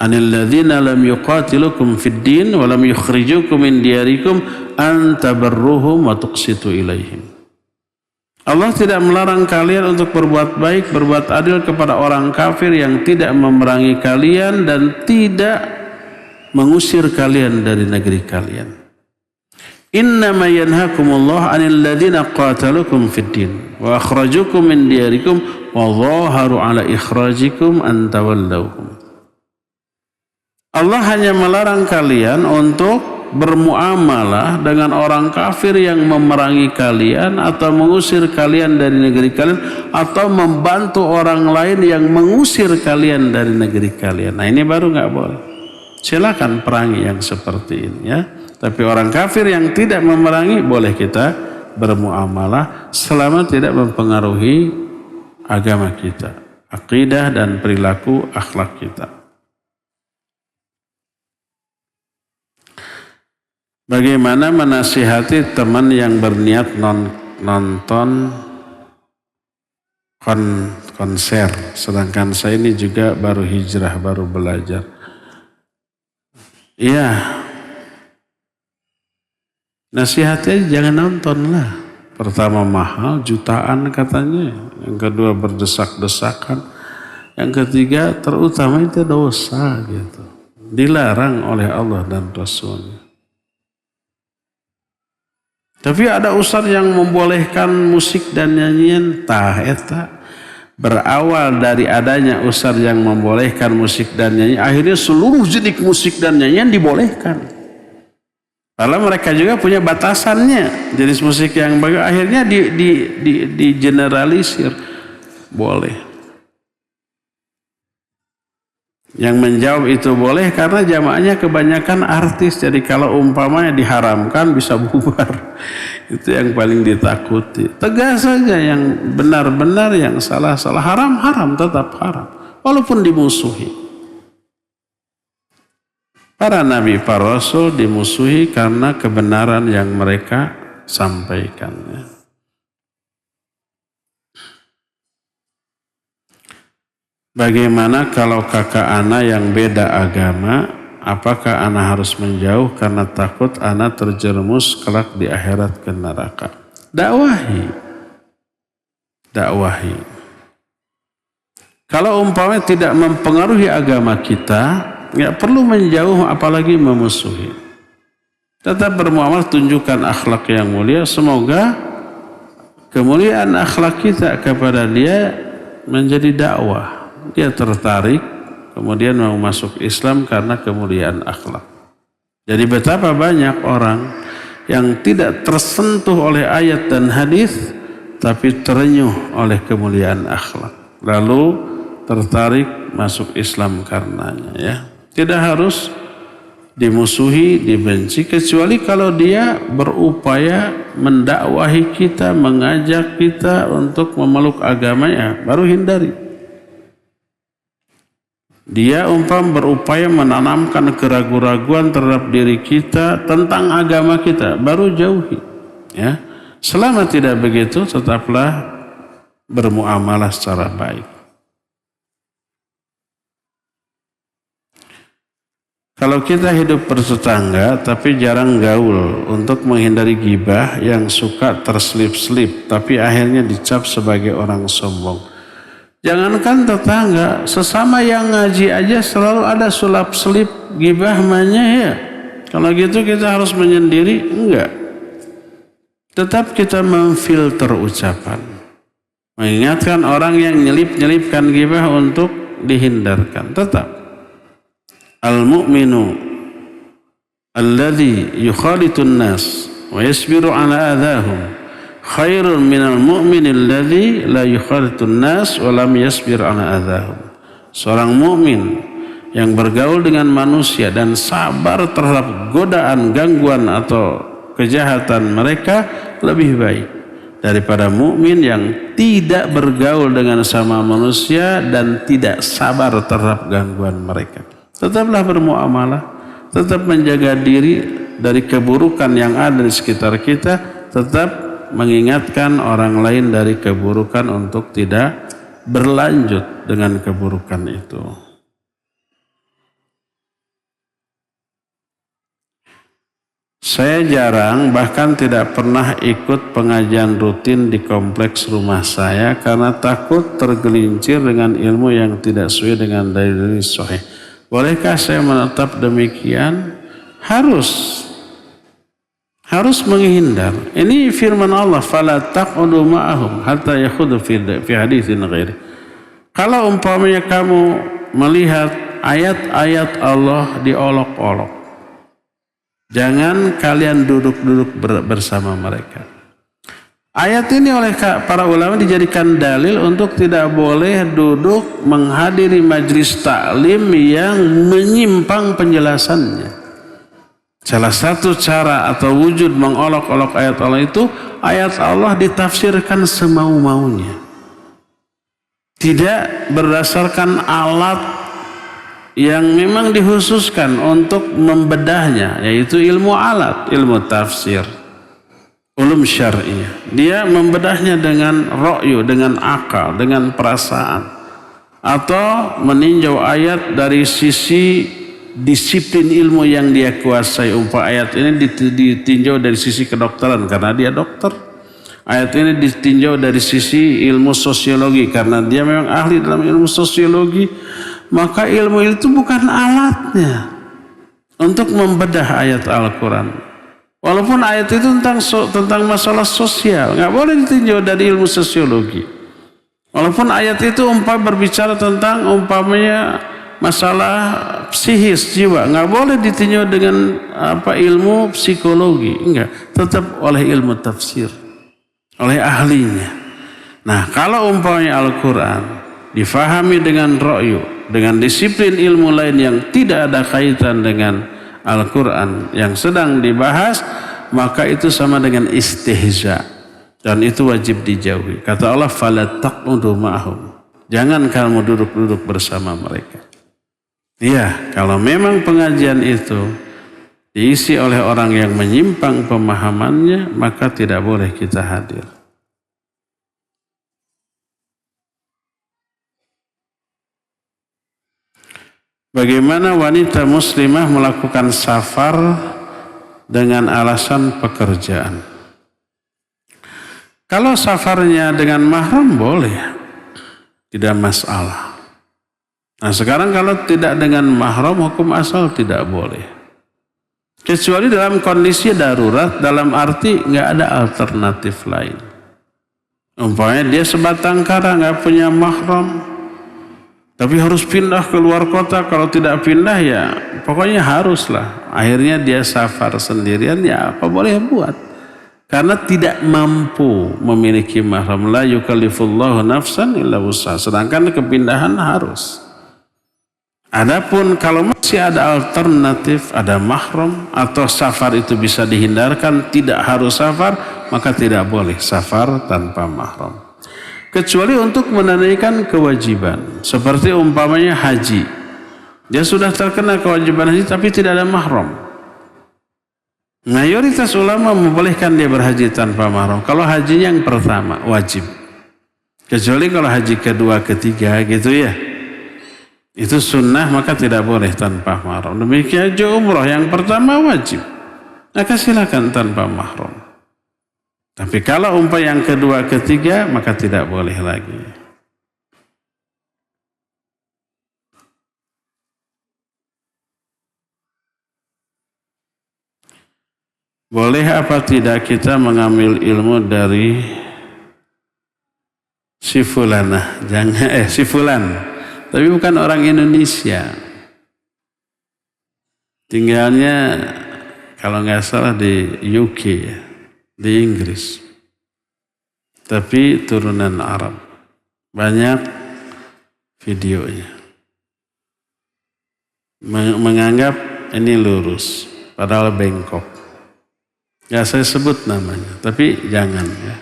anil ladzina lam yuqatilukum fid din wa lam yukhrijukum min diyarikum an tabarruhum wa tuqsitu ilaihim. Allah tidak melarang kalian untuk berbuat baik, berbuat adil kepada orang kafir yang tidak memerangi kalian dan tidak mengusir kalian dari negeri kalian. Innama yanhakumullah 'anil ladzina qatalukum fid din wa akhrajukum min diyarikum wa dhaharu 'ala ikhrajikum an tawallawhum. Allah hanya melarang kalian untuk bermuamalah dengan orang kafir yang memerangi kalian atau mengusir kalian dari negeri kalian atau membantu orang lain yang mengusir kalian dari negeri kalian. Nah, ini baru nggak boleh. Silakan perangi yang seperti ini, ya. Tapi orang kafir yang tidak memerangi boleh kita bermuamalah selama tidak mempengaruhi agama kita, akidah dan perilaku akhlak kita. Bagaimana menasihati teman yang berniat nonton konser, sedangkan saya ini juga baru hijrah, baru belajar. Iya, nasihatnya jangan nonton lah. Pertama mahal, jutaan katanya. Yang kedua berdesak-desakan. Yang ketiga terutama itu dosa gitu. Dilarang oleh Allah dan Rasulnya. Tapi ada ustaz yang membolehkan musik dan nyanyian, eta berawal dari adanya ustaz yang membolehkan musik dan nyanyian, akhirnya seluruh jenis musik dan nyanyian dibolehkan. Karena mereka juga punya batasannya, jenis musik yang bagus, akhirnya di generalisir, boleh. Yang menjawab itu boleh karena jamaahnya kebanyakan artis. Jadi kalau umpamanya diharamkan bisa bubar. Itu yang paling ditakuti. Tegas saja, yang benar-benar, yang salah-salah. Haram-haram, tetap haram. Walaupun dimusuhi. Para nabi, para rasul dimusuhi karena kebenaran yang mereka sampaikan. Bagaimana kalau kakak ana yang beda agama, apakah ana harus menjauh karena takut ana terjerumus kelak di akhirat ke neraka? Dakwahi. Kalau umpamanya tidak mempengaruhi agama kita, nggak perlu menjauh apalagi memusuhi. Tetap bermuamalah, tunjukkan akhlak yang mulia. Semoga kemuliaan akhlak kita kepada dia menjadi dakwah. Dia tertarik, kemudian mau masuk Islam karena kemuliaan akhlak. Jadi betapa banyak orang yang tidak tersentuh oleh ayat dan hadis, tapi terenyuh oleh kemuliaan akhlak. Lalu tertarik masuk Islam karenanya. Ya, tidak harus dimusuhi, dibenci, kecuali kalau dia berupaya mendakwahi kita, mengajak kita untuk memeluk agamanya, baru hindari. Dia berupaya menanamkan keraguan-raguan terhadap diri kita tentang agama kita, baru jauhi. Ya, selama tidak begitu, tetaplah bermuamalah secara baik. Kalau kita hidup bertetangga tapi jarang gaul untuk menghindari ghibah yang suka terselip-selip tapi akhirnya dicap sebagai orang sombong. Jangankan tetangga, sesama yang ngaji aja selalu ada sulap-selip ghibahnya, ya. Kalau gitu kita harus menyendiri? Enggak. Tetap kita memfilter ucapan. Mengingatkan orang yang nyelip-nyelipkan ghibah untuk dihindarkan. Tetap. al-mu'minu alladhi yukhalitun nas wa yasbiru ala adahum khairun minal mu'min alladhi la yukhalitun nas wa lam yasbir ala adahum. Seorang mukmin yang bergaul dengan manusia dan sabar terhadap godaan, gangguan atau kejahatan mereka lebih baik daripada mukmin yang tidak bergaul dengan sama manusia dan tidak sabar terhadap gangguan mereka. Tetaplah bermuamalah, tetap menjaga diri dari keburukan yang ada di sekitar kita, tetap mengingatkan orang lain dari keburukan untuk tidak berlanjut dengan keburukan itu. Saya jarang, bahkan tidak pernah ikut pengajian rutin di kompleks rumah saya karena takut tergelincir dengan ilmu yang tidak sesuai dengan dalil sahih. Bolehkah saya menetap demikian? Harus menghindar. Ini firman Allah, fala taq'udu ma'ahum hatta yakhudu fi haditsin ghairi. Kalau umpamanya kamu melihat ayat-ayat Allah diolok-olok, jangan kalian duduk-duduk bersama mereka. Ayat ini oleh para ulama dijadikan dalil untuk tidak boleh duduk menghadiri majlis taklim yang menyimpang penjelasannya. Salah satu cara atau wujud mengolok-olok ayat Allah itu, ayat Allah ditafsirkan semau-maunya. Tidak berdasarkan alat yang memang dikhususkan untuk membedahnya, yaitu ilmu alat, ilmu tafsir, ulum syar'iyah. Dia membedahnya dengan ra'yu, dengan akal, dengan perasaan, atau meninjau ayat dari sisi disiplin ilmu yang dia kuasai. Ayat ini ditinjau dari sisi kedokteran karena dia dokter. Ayat ini ditinjau dari sisi ilmu sosiologi karena dia memang ahli dalam ilmu sosiologi. Maka ilmu itu bukan alatnya untuk membedah ayat Al-Quran. Walaupun ayat itu tentang masalah sosial, nggak boleh ditinjau dari ilmu sosiologi. Walaupun ayat itu berbicara tentang umpamanya masalah psikis jiwa, nggak boleh ditinjau dengan ilmu psikologi, enggak, tetap oleh ilmu tafsir, oleh ahlinya. Nah, kalau umpamanya Al-Quran difahami dengan ra'yu, dengan disiplin ilmu lain yang tidak ada kaitan dengan Al-Quran yang sedang dibahas, maka itu sama dengan istihza, dan itu wajib dijauhi. Kata Allah, fala taq'udu ma'ahum, jangan kamu duduk-duduk bersama mereka. Iya, kalau memang pengajian itu diisi oleh orang yang menyimpang pemahamannya, maka tidak boleh kita hadir. Bagaimana wanita muslimah melakukan safar dengan alasan pekerjaan? Kalau safarnya dengan mahram boleh, tidak masalah. Nah, sekarang kalau tidak dengan mahram, hukum asal tidak boleh. Kecuali dalam kondisi darurat, dalam arti nggak ada alternatif lain. Umpamanya dia sebatang kara nggak punya mahram, tapi harus pindah ke luar kota. Kalau tidak pindah ya pokoknya haruslah. Akhirnya dia safar sendirian, ya apa boleh buat. Karena tidak mampu memiliki mahram. La yukallifullahu nafsan illa wus'aha. Sedangkan kepindahan harus. Adapun kalau masih ada alternatif, ada mahram atau safar itu bisa dihindarkan, tidak harus safar, maka tidak boleh safar tanpa mahram. Kecuali untuk menunaikan kewajiban, seperti umpamanya haji. Dia sudah terkena kewajiban haji tapi tidak ada mahram. Mayoritas ulama membolehkan dia berhaji tanpa mahram. Kalau hajinya yang pertama wajib. Kecuali kalau haji kedua, ketiga gitu ya. Itu sunnah, maka tidak boleh tanpa mahram. Demikian juga umrah yang pertama wajib, maka silakan tanpa mahram. Tapi kalau yang kedua, ketiga, maka tidak boleh lagi. Boleh apa tidak kita mengambil ilmu dari si fulanah? Jangan si fulan. Tapi bukan orang Indonesia. Tinggalnya kalau nggak salah di UK ya, di Inggris. Tapi turunan Arab. Banyak videonya. Menganggap ini lurus, padahal bengkok. Ya saya sebut namanya, tapi jangan ya.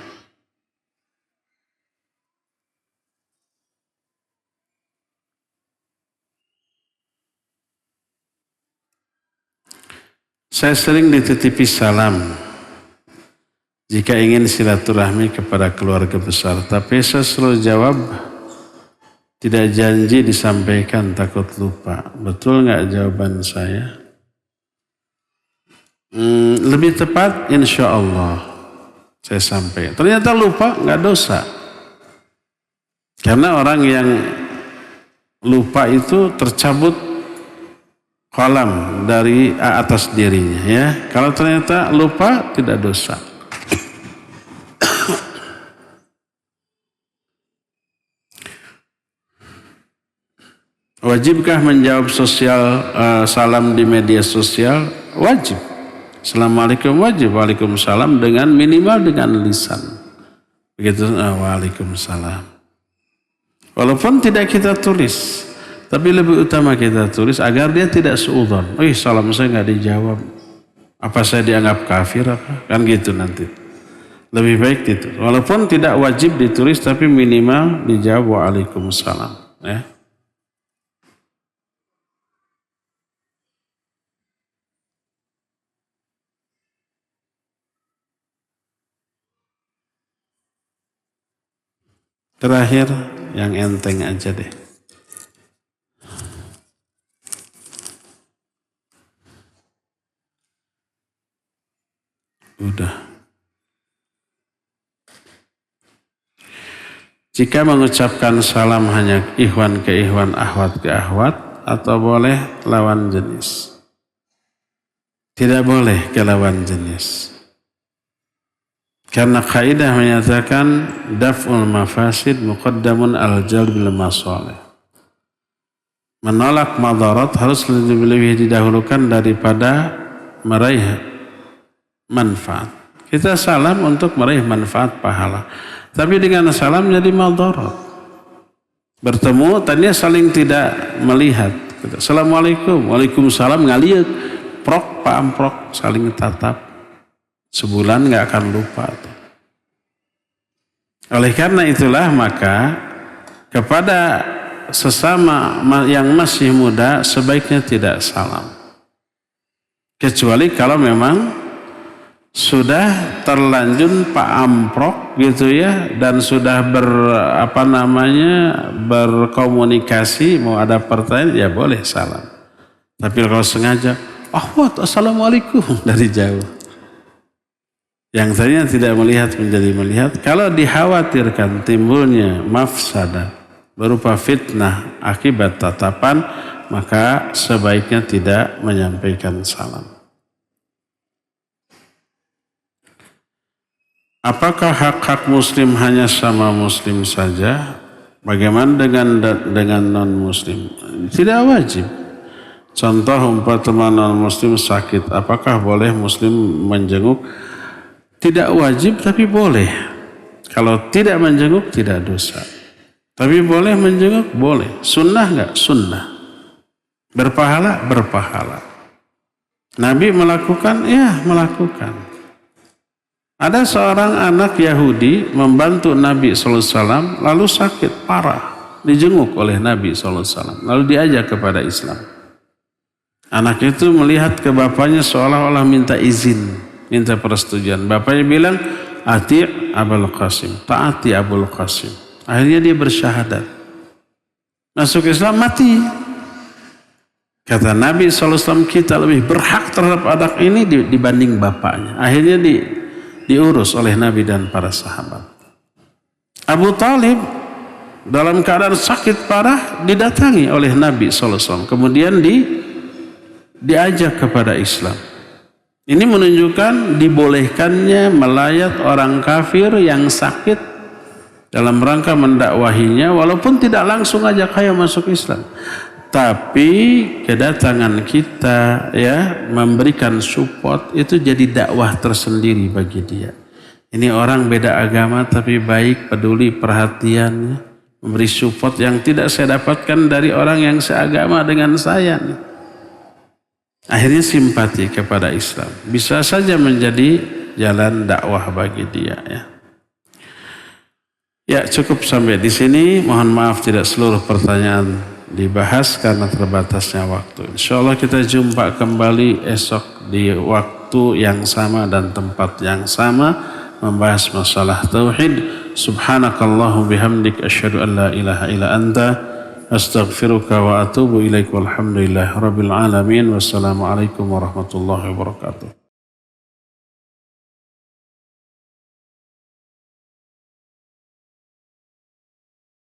Saya sering dititipi salam jika ingin silaturahmi kepada keluarga besar, tapi saya selalu jawab tidak janji disampaikan takut lupa. Betul nggak jawaban saya? Lebih tepat insya Allah saya sampaikan. Ternyata lupa nggak dosa. Karena orang yang lupa itu tercabut kolam dari atas dirinya ya. Kalau ternyata lupa tidak dosa. Wajibkah menjawab salam di media sosial? Wajib. Assalamualaikum wajib, waalaikumsalam dengan minimal dengan lisan. Begitu, waalaikumsalam. Walaupun tidak kita tulis, tapi lebih utama kita tulis agar dia tidak suudzon. Salam saya nggak dijawab. Apa saya dianggap kafir apa? Kan gitu nanti. Lebih baik itu. Walaupun tidak wajib ditulis, tapi minimal dijawab waalaikumsalam. Ya. Terakhir yang enteng aja deh. Udah. Jika mengucapkan salam hanya ikhwan ke ikhwan, ahwat ke ahwat, atau boleh lawan jenis? Tidak boleh ke lawan jenis. Karena kaidah menyatakan daf'ul mafasid muqaddamun al-jalbil masalih. Menolak madarat harus lebih didahulukan daripada meraih manfaat. Kita salam untuk meraih manfaat pahala. Tapi dengan salam jadi madarat. Bertemu tadinya saling tidak melihat. Assalamualaikum, waalaikumsalam, ngaliuk, prok pamprok, saling tatap. Sebulan nggak akan lupa. Oleh karena itulah maka kepada sesama yang masih muda sebaiknya tidak salam. Kecuali kalau memang sudah terlanjur pak amprok gitu ya, dan sudah berkomunikasi, mau ada pertanyaan ya boleh salam. Tapi kalau sengaja, assalamualaikum dari jauh. Yang tadinya tidak melihat menjadi melihat. Kalau dikhawatirkan timbulnya mafsadah berupa fitnah akibat tatapan, maka sebaiknya tidak menyampaikan salam. Apakah hak-hak muslim hanya sama muslim saja? Bagaimana dengan non-muslim? Tidak wajib. Contoh umpama non-muslim sakit, apakah boleh muslim menjenguk? Tidak wajib tapi boleh. Kalau tidak menjenguk tidak dosa. Tapi boleh menjenguk? Boleh. Sunnah enggak? Sunnah. Berpahala? Berpahala. Nabi melakukan? Ya melakukan. Ada seorang anak Yahudi membantu Nabi SAW lalu sakit parah. Dijenguk oleh Nabi SAW. Lalu diajak kepada Islam. Anak itu melihat ke bapaknya seolah-olah minta izin. Minta persetujuan. Bapaknya bilang, ati' Abul Qasim, taati Abul Qasim. Akhirnya dia bersyahadat. Masuk Islam mati. Kata Nabi SAW, kita lebih berhak terhadap anak ini dibanding bapaknya. Akhirnya diurus oleh Nabi dan para sahabat. Abu Talib dalam keadaan sakit parah didatangi oleh Nabi SAW. Kemudian diajak kepada Islam. Ini menunjukkan dibolehkannya melayat orang kafir yang sakit dalam rangka mendakwahinya, walaupun tidak langsung ajak ayo masuk Islam. Tapi kedatangan kita ya memberikan support itu jadi dakwah tersendiri bagi dia. Ini orang beda agama tapi baik, peduli, perhatian, memberi support yang tidak saya dapatkan dari orang yang seagama dengan saya. Akhirnya simpati kepada Islam. Bisa saja menjadi jalan dakwah bagi dia ya. Ya, cukup sampai di sini. Mohon maaf tidak seluruh pertanyaan dibahas karena terbatasnya waktu. Insyaallah kita jumpa kembali esok di waktu yang sama dan tempat yang sama membahas masalah tauhid. Subhanakallahu bihamdik asyhadu an la ilaha illa anta astaghfiruka wa atubu ilaik walhamdulillahi rabbil alamin. Wassalamualaikum warahmatullahi wabarakatuh.